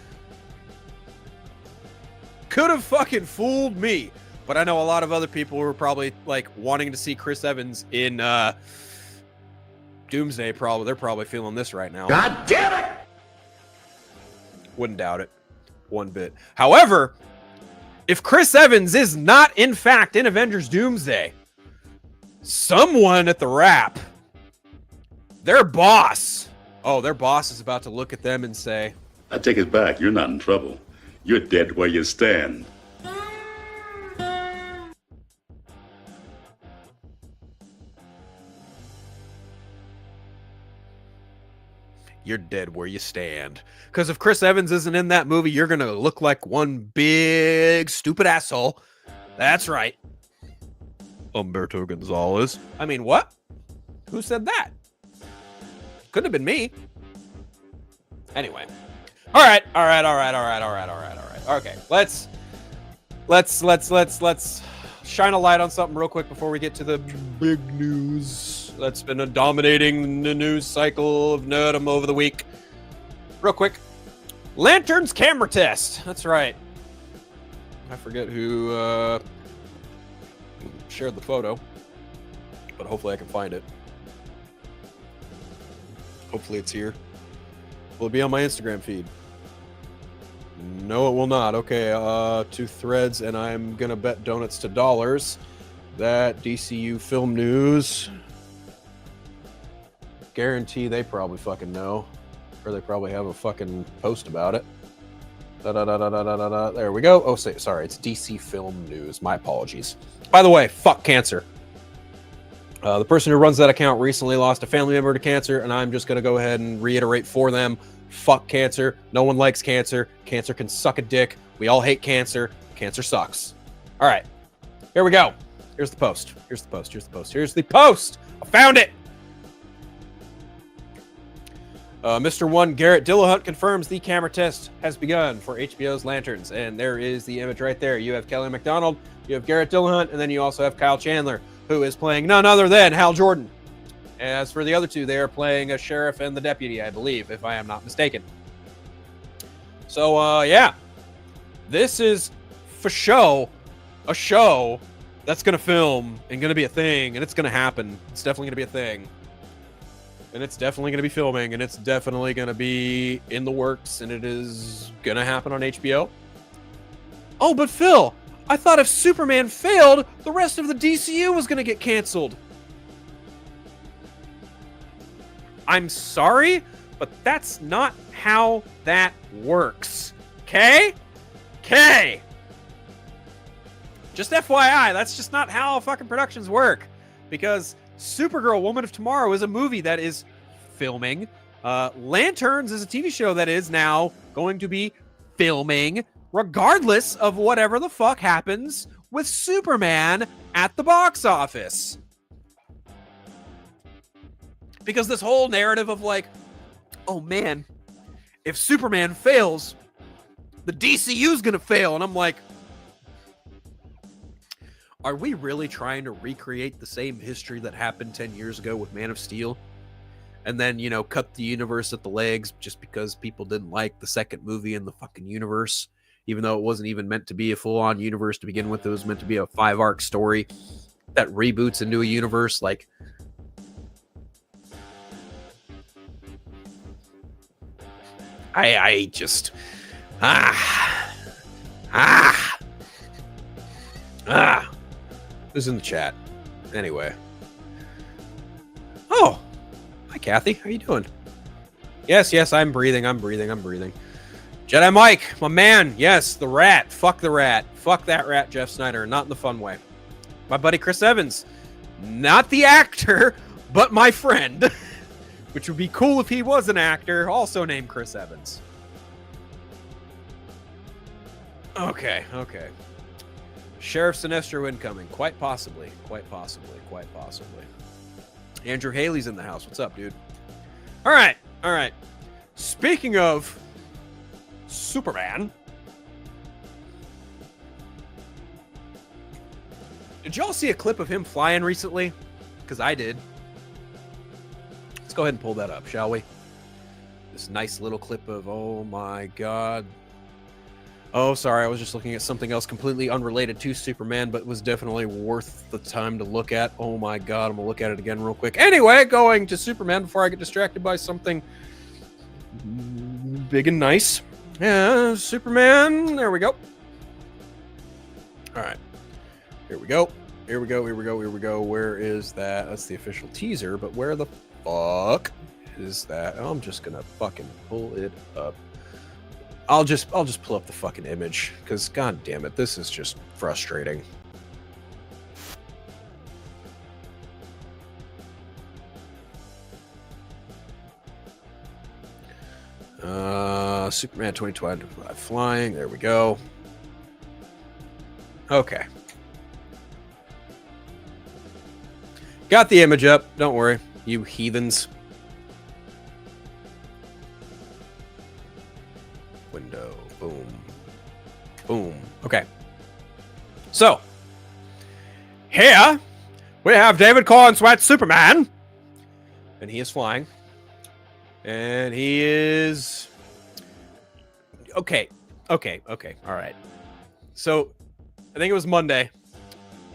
Could have fucking fooled me. But I know a lot of other people were probably like wanting to see Chris Evans in Doomsday. They're probably feeling this right now. God damn it! Wouldn't doubt it. One bit. However, if Chris Evans is not in fact in Avengers Doomsday, someone at the Wrap, their boss is about to look at them and say, I take it back. You're not in trouble. You're dead where you stand. you're dead where you stand. Because if Chris Evans isn't in that movie, you're going to look like one big stupid asshole. That's right. Humberto Gonzalez. I mean, what? Who said that? Couldn't have been me. Anyway. All right. Okay. Let's shine a light on something real quick before we get to the big news that's been dominating the news cycle of nerdom over the week. Real quick. Lantern's camera test. That's right. I forget who shared the photo, but hopefully I can find it. Hopefully it's here. Will it be on my Instagram feed? No, it will not. Okay, 2 threads, and I'm gonna bet donuts to dollars that DCU Film News, guarantee they probably fucking know, or they probably have a fucking post about it. There we go. Oh, sorry, it's DC Film News. My apologies. By the way, fuck cancer. The person who runs that account recently lost a family member to cancer, and I'm just going to go ahead and reiterate for them, fuck cancer. No one likes cancer. Cancer can suck a dick. We all hate cancer. Cancer sucks. All right. Here we go. Here's the post. Here's the post. I found it. Mr. 1 Garrett Dillahunt confirms the camera test has begun for HBO's Lanterns. And there is the image right there. You have Kelly MacDonald, you have Garrett Dillahunt, and then you also have Kyle Chandler, who is playing none other than Hal Jordan. As for the other two, they are playing a sheriff and the deputy, I believe, if I am not mistaken. So, yeah. This is, for show, a show that's going to film and going to be a thing, and it's going to happen. It's definitely going to be a thing. And it's definitely going to be filming, and it's definitely going to be in the works, and it is going to happen on HBO. Oh, but Phil, I thought if Superman failed, the rest of the DCU was going to get canceled. I'm sorry, but that's not how that works. Okay? Okay. Just FYI, that's just not how fucking productions work. Because Supergirl, Woman of Tomorrow is a movie that is filming. Lanterns is a TV show that is now going to be filming, regardless of whatever the fuck happens with Superman at the box office. Because this whole narrative of like, oh man, if Superman fails, the DCU's gonna fail. And I'm like, are we really trying to recreate the same history that happened 10 years ago with Man of Steel? And then, you know, cut the universe at the legs just because people didn't like the second movie in the fucking universe, even though it wasn't even meant to be a full-on universe to begin with. It was meant to be a 5-arc story that reboots into a universe. Like, I just who's in the chat anyway? Oh, hi Kathy, how you doing? Yes, I'm breathing. Jedi Mike, my man. Yes, the rat. Fuck the rat. Fuck that rat, Jeff Snyder. Not in the fun way. My buddy Chris Evans, not the actor, but my friend. Which would be cool if he was an actor, also named Chris Evans. Okay. Sheriff Sinestro incoming. Quite possibly. Andrew Haley's in the house. What's up, dude? All right. Speaking of Superman, did y'all see a clip of him flying recently? Because I did. Let's go ahead and pull that up, shall we? This nice little clip of, oh my god. Oh, sorry, I was just looking at something else completely unrelated to Superman, but was definitely worth the time to look at. Oh my god, I'm gonna look at it again real quick. Anyway, going to Superman before I get distracted by something big and nice. Yeah, Superman, there we go. Alright, here we go. Where is that? That's the official teaser, but where the fuck is that? Oh, I'm just gonna fucking pull it up. I'll just pull up the fucking image, because god damn it, this is just frustrating. Superman 2025 flying, there we go. Okay. Got the image up, don't worry, you heathens. Window, boom. Okay. So, here we have David Cornsweat's Superman. And he is flying. And he is... Okay. All right. So, I think it was Monday.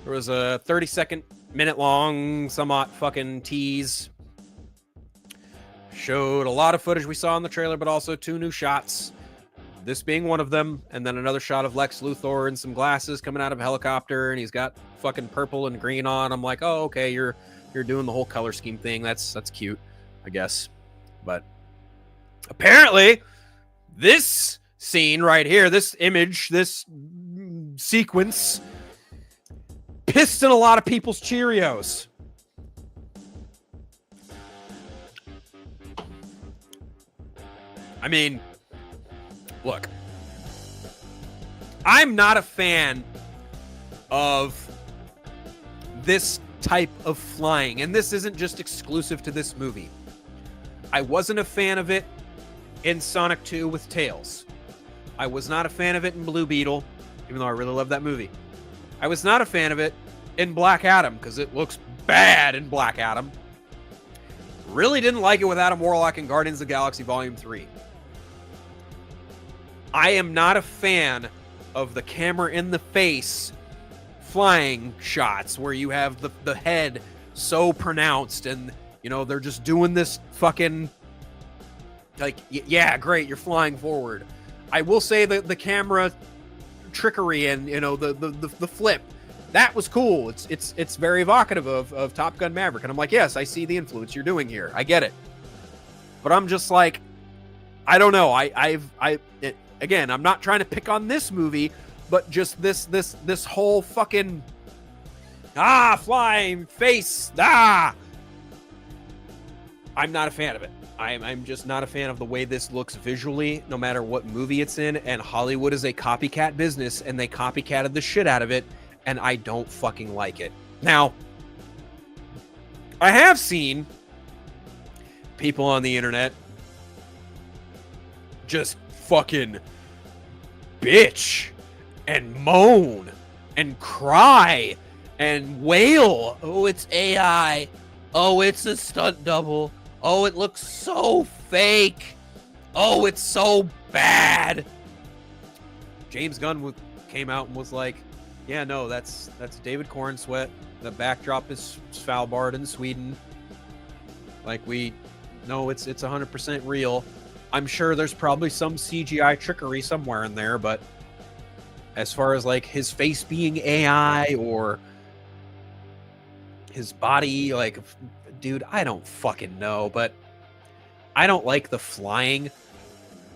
There was a 30-second, minute-long, somewhat fucking tease. Showed a lot of footage we saw in the trailer, but also 2 new shots. This being one of them, and then another shot of Lex Luthor in some glasses coming out of a helicopter, and he's got fucking purple and green on. I'm like, oh, okay, you're doing the whole color scheme thing. That's cute, I guess. But apparently, this scene right here, this image, this sequence, pissed in a lot of people's Cheerios. I mean, look, I'm not a fan of this type of flying, and this isn't just exclusive to this movie. I wasn't a fan of it in Sonic 2 with Tails. I was not a fan of it in Blue Beetle, even though I really love that movie. I was not a fan of it in Black Adam, because it looks bad in Black Adam. Really didn't like it with Adam Warlock in Guardians of the Galaxy Volume 3. I am not a fan of the camera in the face flying shots where you have the head so pronounced, and you know they're just doing this fucking like, yeah, great, you're flying forward. I will say that the camera trickery and, you know, the flip, that was cool. It's very evocative of Top Gun Maverick, and I'm like, yes, I see the influence you're doing here. I get it. But I'm just like, I don't know. Again, I'm not trying to pick on this movie, but just this whole fucking flying face. I'm not a fan of it. I'm just not a fan of the way this looks visually, no matter what movie it's in. And Hollywood is a copycat business, and they copycatted the shit out of it, and I don't fucking like it. Now, I have seen people on the internet just fucking bitch and moan and cry and wail. Oh, it's AI. Oh, it's a stunt double. Oh, it looks so fake. Oh, it's so bad. James Gunn came out and was like, yeah, no, that's David Cornsweet. The backdrop is Svalbard in Sweden. Like, no, it's 100% real. I'm sure there's probably some CGI trickery somewhere in there, but as far as like his face being AI or his body, like, dude, I don't fucking know. But I don't like the flying,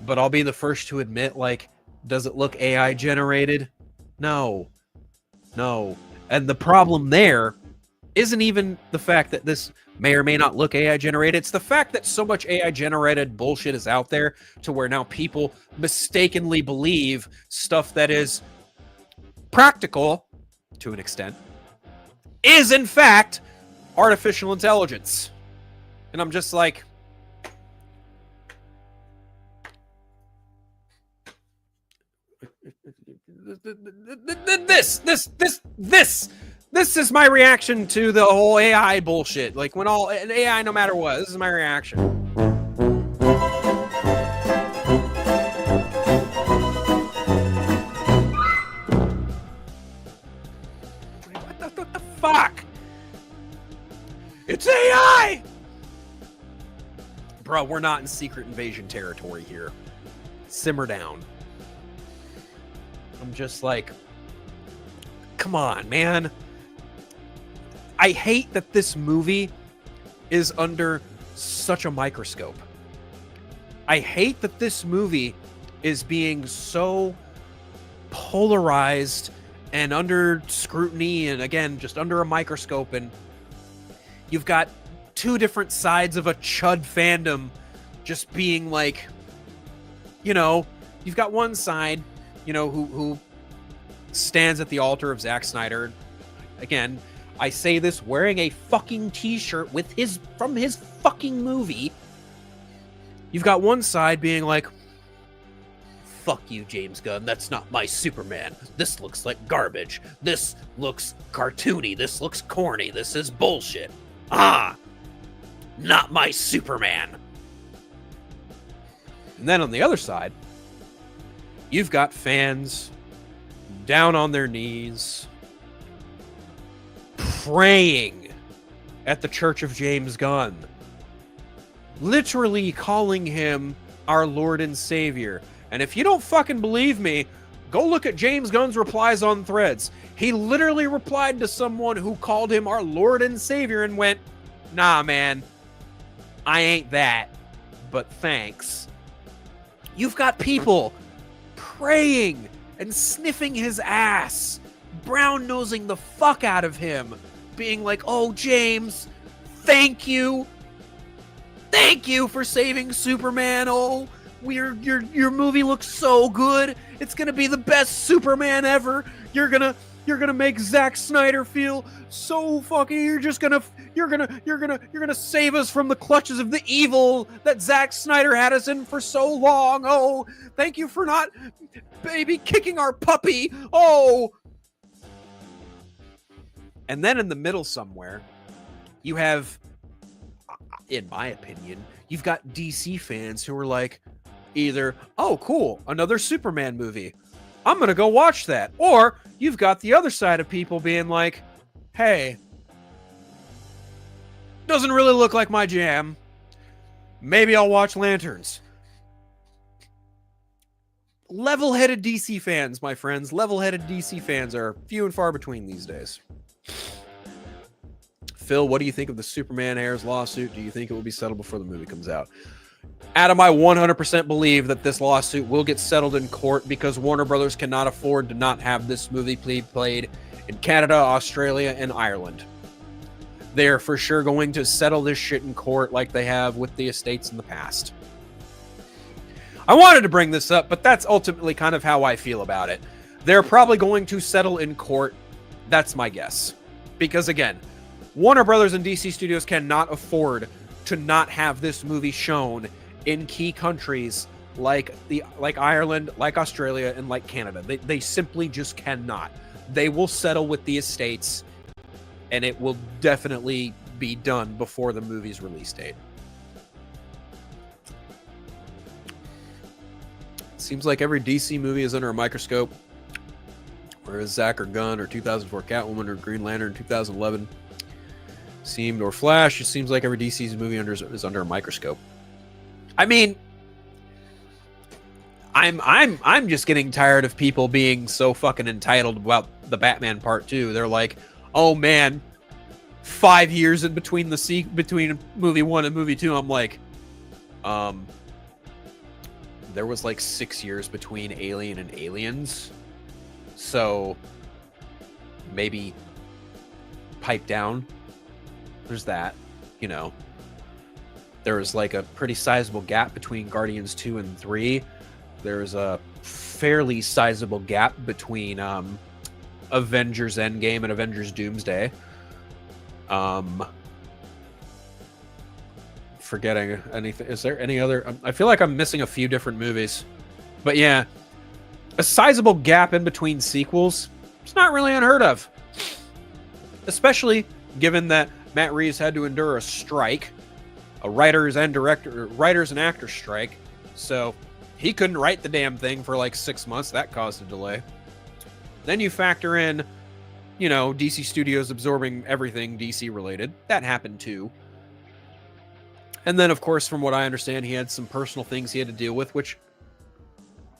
but I'll be the first to admit, like, does it look AI generated? No. And the problem there isn't even the fact that this may or may not look AI generated. It's the fact that so much AI generated bullshit is out there to where now people mistakenly believe stuff that is practical to an extent is in fact artificial intelligence. And I'm just like, this is my reaction to the whole AI bullshit. Like, when all an AI, no matter what, this is my reaction. What the fuck? It's AI! Bro, we're not in Secret Invasion territory here. Simmer down. I'm just like, come on, man. I hate that this movie is under such a microscope. I hate that this movie is being so polarized and under scrutiny and, again, just under a microscope. And you've got two different sides of a chud fandom just being like, you know, you've got one side, you know, who stands at the altar of Zack Snyder. Again, I say this wearing a fucking t-shirt with from his fucking movie. You've got one side being like, fuck you, James Gunn, that's not my Superman. This looks like garbage. This looks cartoony. This looks corny. This is bullshit. Not my Superman. And then on the other side, you've got fans down on their knees praying at the Church of James Gunn, literally calling him our Lord and Savior. And if you don't fucking believe me, go look at James Gunn's replies on Threads. He literally replied to someone who called him our Lord and Savior and went, nah, man, I ain't that, but thanks. You've got people praying and sniffing his ass, brown-nosing the fuck out of him, being like, oh, James, thank you. Thank you for saving Superman. Oh, your movie looks so good. It's gonna be the best Superman ever. You're gonna make Zack Snyder feel so fucking. You're gonna save us from the clutches of the evil that Zack Snyder had us in for so long. Oh, thank you for not, baby, kicking our puppy. Oh. And then in the middle somewhere, you have, in my opinion, you've got DC fans who are like, either, oh, cool, another Superman movie. I'm going to go watch that. Or you've got the other side of people being like, hey, doesn't really look like my jam. Maybe I'll watch Lanterns. Level-headed DC fans, my friends. Level-headed DC fans are few and far between these days. Phil, what do you think of the Superman heirs lawsuit? Do you think it will be settled before the movie comes out? Adam, I 100% believe that this lawsuit will get settled in court because Warner Brothers cannot afford to not have this movie played in Canada, Australia, and Ireland. They are for sure going to settle this shit in court like they have with the estates in the past. I wanted to bring this up, but that's ultimately kind of how I feel about it. They're probably going to settle in court. That's my guess. Because again, Warner Brothers and DC Studios cannot afford to not have this movie shown in key countries like Ireland, like Australia, and like Canada. They simply just cannot. They will settle with the estates, and it will definitely be done before the movie's release date. Seems like every DC movie is under a microscope. Whereas Zack or Gunn or 2004 Catwoman or Green Lantern 2011 seemed, or Flash, it seems like every DC's movie is under a microscope. I mean, I'm just getting tired of people being so fucking entitled about the Batman Part 2. They're like, oh man, 5 years in between between movie 1 and movie 2. I'm like, there was like 6 years between Alien and Aliens. So maybe pipe down. There's that, you know. There was like a pretty sizable gap between Guardians 2 and 3. There's a fairly sizable gap between Avengers Endgame and Avengers Doomsday. Forgetting anything. Is there any other? I feel like I'm missing a few different movies. But yeah, a sizable gap in between sequels. It's not really unheard of. Especially given that Matt Reeves had to endure a strike, a writers and actors strike. So he couldn't write the damn thing for like 6 months. That caused a delay. Then you factor in, you know, DC Studios absorbing everything DC related. That happened too. And then, of course, from what I understand, he had some personal things he had to deal with, which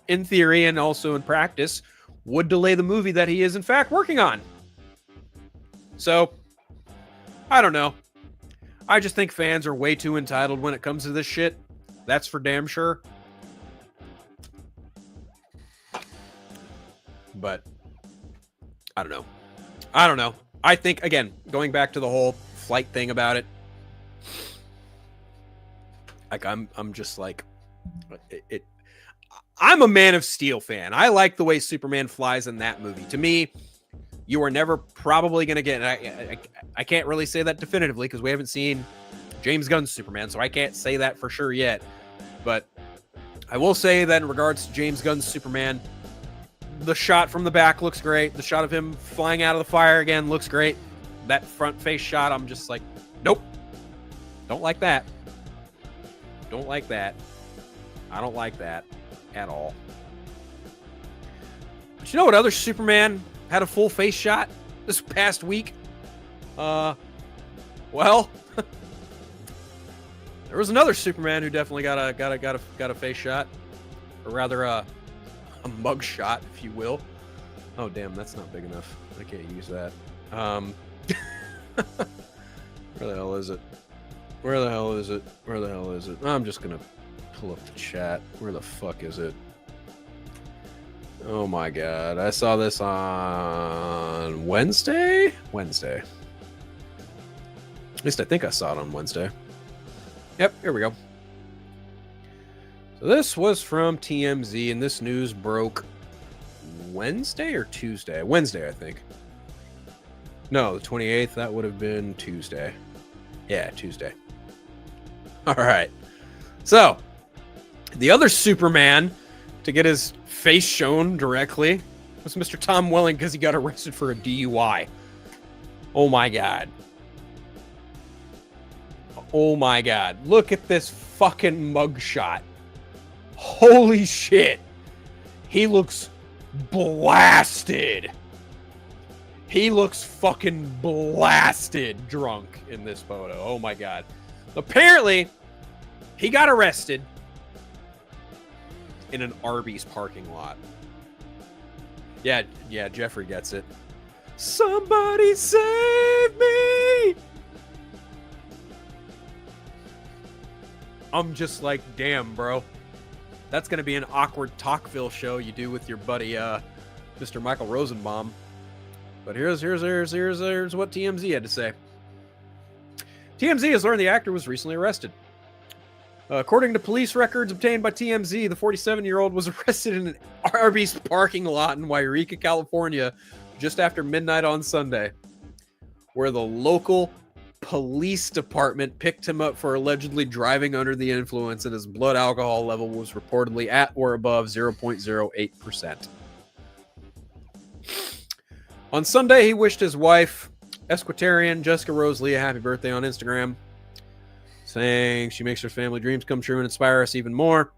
in theory and also in practice would delay the movie that he is in fact working on. So, I don't know. I just think fans are way too entitled when it comes to this shit. That's for damn sure. But I don't know. I think, again, going back to the whole flight thing about it, like I'm just like I'm a Man of Steel fan. I like the way Superman flies in that movie. To me, you are never probably going to get, and I can't really say that definitively because we haven't seen James Gunn's Superman, so I can't say that for sure yet. But I will say that in regards to James Gunn's Superman, the shot from the back looks great. The shot of him flying out of the fire again looks great. That front face shot, I'm just like, nope. Don't like that. Don't like that. I don't like that at all. But you know what other Superman had a full face shot this past week? Well, there was another Superman who definitely got a face shot, or rather a mug shot, if you will. Oh damn, that's not big enough. I can't use that. Where the hell is it? Where the hell is it? Where the hell is it? I'm just gonna pull up the chat. Where the fuck is it? Oh my god. I saw this on Wednesday? Wednesday. At least I think I saw it on Wednesday. Yep, here we go. So this was from TMZ, and this news broke Wednesday or Tuesday? Wednesday, I think. No, the 28th. That would have been Tuesday. Yeah, Tuesday. All right. So, the other Superman to get his face shown directly was Mr. Tom Welling because he got arrested for a DUI. Oh my god. Oh my god. Look at this fucking mugshot. Holy shit. He looks blasted. He looks fucking blasted drunk in this photo. Oh my God. Apparently, he got arrested in an Arby's parking lot. Yeah, Jeffrey gets it. Somebody save me! I'm just like, damn, bro. That's going to be an awkward Talkville show you do with your buddy, Mr. Michael Rosenbaum. But here's what TMZ had to say. TMZ has learned the actor was recently arrested. According to police records obtained by TMZ, the 47-year-old was arrested in an Arby's parking lot in Wairika, California, just after midnight on Sunday, where the local police department picked him up for allegedly driving under the influence, and his blood alcohol level was reportedly at or above 0.08%. On Sunday, he wished his wife, Esquitarian Jessica Rose Lee, a happy birthday on Instagram, saying she makes her family dreams come true and inspire us even more.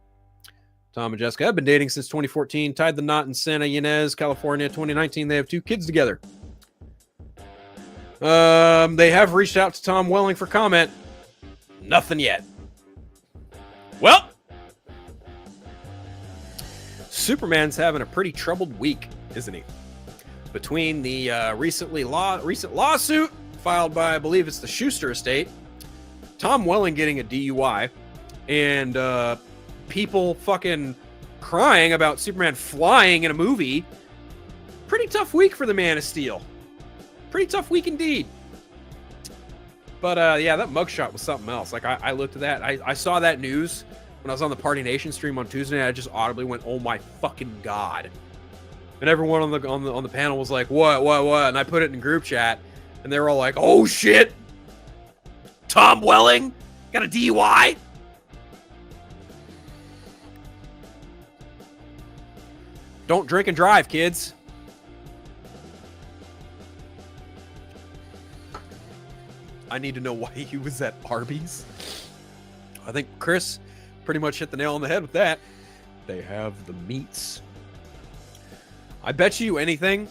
Tom and Jessica have been dating since 2014, tied the knot in Santa Ynez, California. 2019, they have 2 kids together. They have reached out to Tom Welling for comment. Nothing yet. Well, Superman's having a pretty troubled week, isn't he? Between the recent lawsuit filed by, I believe it's the Schuster estate, Tom Welling getting a DUI, and people fucking crying about Superman flying in a movie. Pretty tough week for the Man of Steel. Pretty tough week indeed. But yeah, that mugshot was something else. Like I looked at that. I saw that news when I was on the Party Nation stream on Tuesday, and I just audibly went, "Oh my fucking God." And everyone on the panel was like, what? And I put it in group chat, and they were all like, "Oh shit, Tom Welling got a DUI." Don't drink and drive, kids. I need to know why he was at Arby's. I think Chris pretty much hit the nail on the head with that. They have the meats. I bet you anything.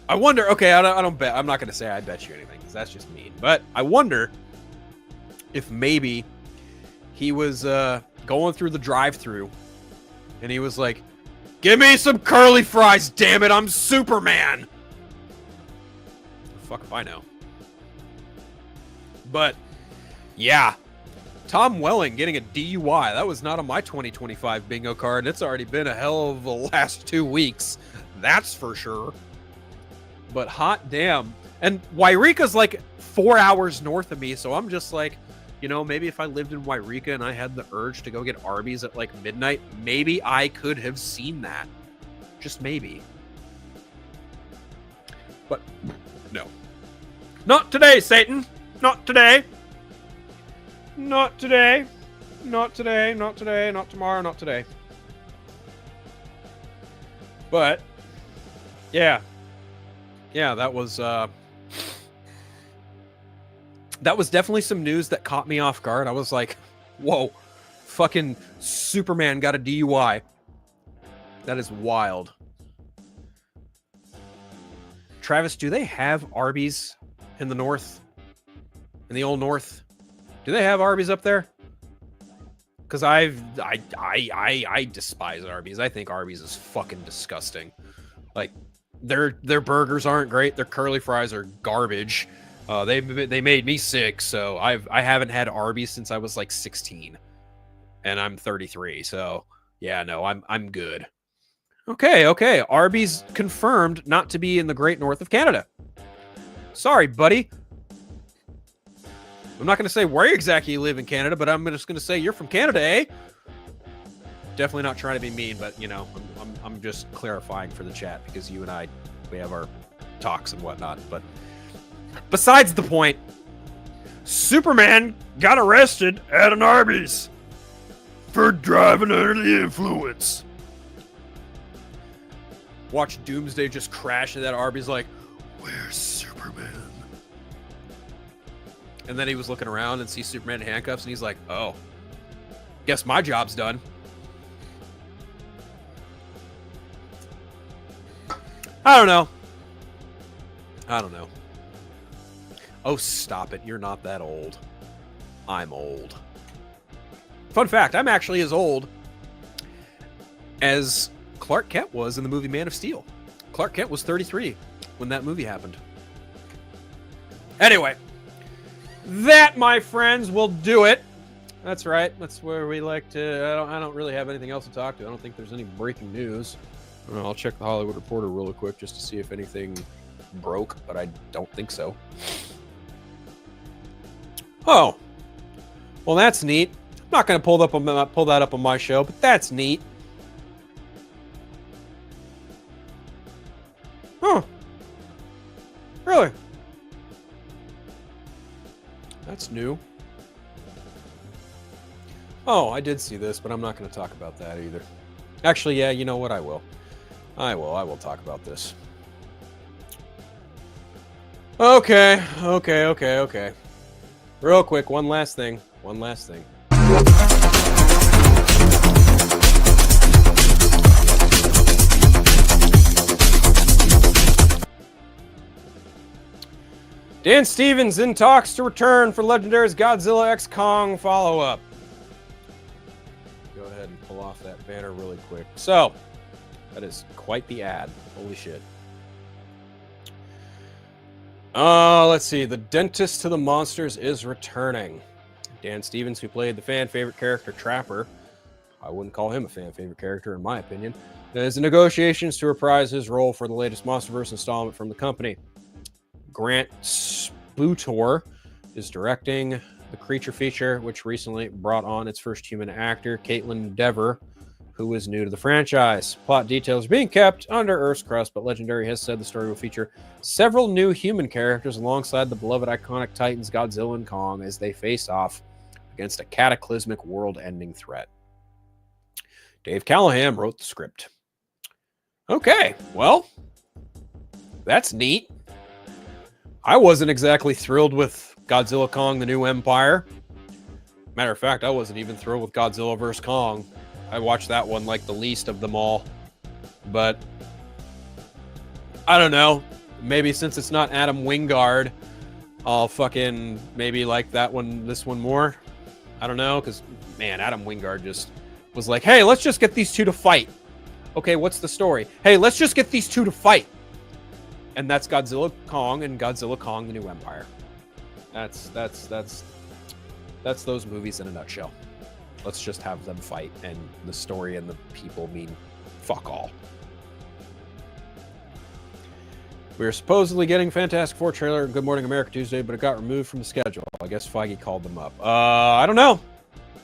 I wonder. Okay, I don't bet. I'm not going to say I bet you anything because that's just mean. But I wonder if maybe he was going through the drive-thru and he was like, "Give me some curly fries, damn it! I'm Superman." The fuck if I know. But yeah, Tom Welling getting a DUI. That was not on my 2025 bingo card. It's already been a hell of the last 2 weeks. That's for sure. But hot damn. And Wairika's like 4 hours north of me, so I'm just like, you know, maybe if I lived in Wairika and I had the urge to go get Arby's at like midnight, maybe I could have seen that. Just maybe. But no. Not today, Satan. Not today. Not today. Not today. Not today. Not tomorrow. Not today. But yeah. Yeah, that was definitely some news that caught me off guard. I was like, whoa, fucking Superman got a DUI. That is wild. Travis, do they have Arby's in the north? In the old north? Do they have Arby's up there? Because I despise Arby's. I think Arby's is fucking disgusting. Like, their burgers aren't great. Their curly fries are garbage. They made me sick, so I haven't had Arby's since I was like 16, and I'm 33. So yeah, no, I'm good. Okay. Arby's confirmed not to be in the Great North of Canada. Sorry, buddy. I'm not going to say where exactly you live in Canada, but I'm just going to say you're from Canada, eh? Definitely not trying to be mean, but you know, I'm just clarifying for the chat because you and we have our talks and whatnot. But besides the point, Superman got arrested at an Arby's for driving under the influence. Watch Doomsday just crash into that Arby's like, "Where's Superman?" And then he was looking around and sees Superman in handcuffs, and he's like, "Oh, guess my job's done." I don't know. Oh, stop it. You're not that old. I'm old. Fun fact, I'm actually as old as Clark Kent was in the movie Man of Steel. Clark Kent was 33 when that movie happened. Anyway, that, my friends, will do it. That's right. That's where we like to... I don't really have anything else to talk to. I don't think there's any breaking news. I'll check the Hollywood Reporter really quick just to see if anything broke, but I don't think so. Oh, well, that's neat. I'm not going to pull that up on my show, but that's neat. Huh? Really? That's new. Oh, I did see this, but I'm not going to talk about that either. Actually, yeah, you know what? I will. I will talk about this. Okay. Real quick, one last thing. Dan Stevens in talks to return for Legendary's Godzilla x Kong follow-up. Go ahead and pull off that banner really quick. So, that is quite the ad. Holy shit. Let's see. The Dentist to the Monsters is returning. Dan Stevens, who played the fan-favorite character Trapper, I wouldn't call him a fan-favorite character in my opinion, is in negotiations to reprise his role for the latest MonsterVerse installment from the company. Grant Sputor is directing the creature feature, which recently brought on its first human actor, Caitlin Dever, who is new to the franchise. Plot details are being kept under Earth's crust, but Legendary has said the story will feature several new human characters alongside the beloved iconic Titans Godzilla and Kong as they face off against a cataclysmic world-ending threat. Dave Callahan wrote the script. Okay, well, that's neat. I wasn't exactly thrilled with Godzilla Kong: The New Empire. Matter of fact, I wasn't even thrilled with Godzilla vs. Kong. I watched that one like the least of them all. But I don't know. Maybe since it's not Adam Wingard, I'll fucking maybe like this one more. I don't know, because, man, Adam Wingard just was like, hey, let's just get these two to fight. Okay, what's the story? Hey, let's just get these two to fight. And that's Godzilla Kong and Godzilla Kong: The New Empire. That's those movies in a nutshell. Let's just have them fight, and the story and the people mean fuck all. We were supposedly getting Fantastic Four trailer Good Morning America Tuesday, but it got removed from the schedule. I guess Feige called them up. I don't know.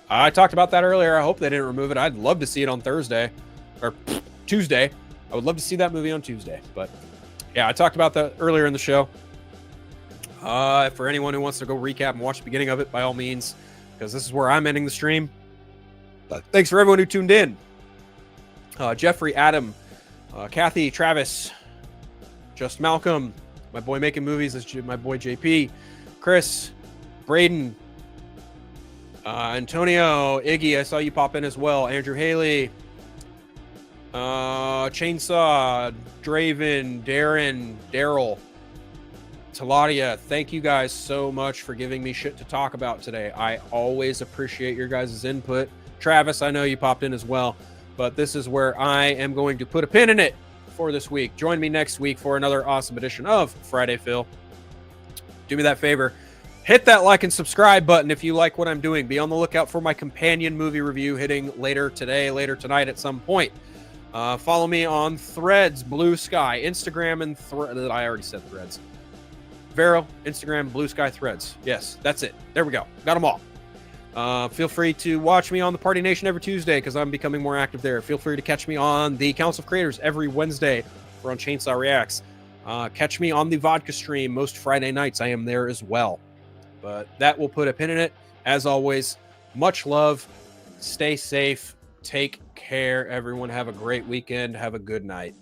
I talked about that earlier. I hope they didn't remove it. I'd love to see it on Thursday. Or Tuesday. I would love to see that movie on Tuesday. But, yeah, I talked about that earlier in the show. For anyone who wants to go recap and watch the beginning of it, by all means, because this is where I'm ending the stream. Thanks for everyone who tuned in. Jeffrey, Adam, Kathy, Travis, Just Malcolm, my boy making movies is my boy JP, Chris, Braden, Antonio, Iggy, I saw you pop in as well, Andrew Haley, Chainsaw, Draven, Darren, Daryl, Taladia, thank you guys so much for giving me shit to talk about today. I always appreciate your guys' input. Travis, I know you popped in as well, but this is where I am going to put a pin in it for this week. Join me next week for another awesome edition of Friday Phil. Do me that favor. Hit that like and subscribe button if you like what I'm doing. Be on the lookout for my companion movie review hitting later today, later tonight at some point. Follow me on Threads, Blue Sky, Instagram, and I already said Threads. Vero, Instagram, Blue Sky, Threads. Yes, that's it. There we go. Got them all. Feel free to watch me on the Party Nation every Tuesday because I'm becoming more active there. Feel free to catch me on the Council of Creators every Wednesday. We're on Chainsaw Reacts. Catch me on the Vodka stream most Friday nights. I am there as well. But that will put a pin in it. As always, much love. Stay safe. Take care, everyone. Have a great weekend. Have a good night.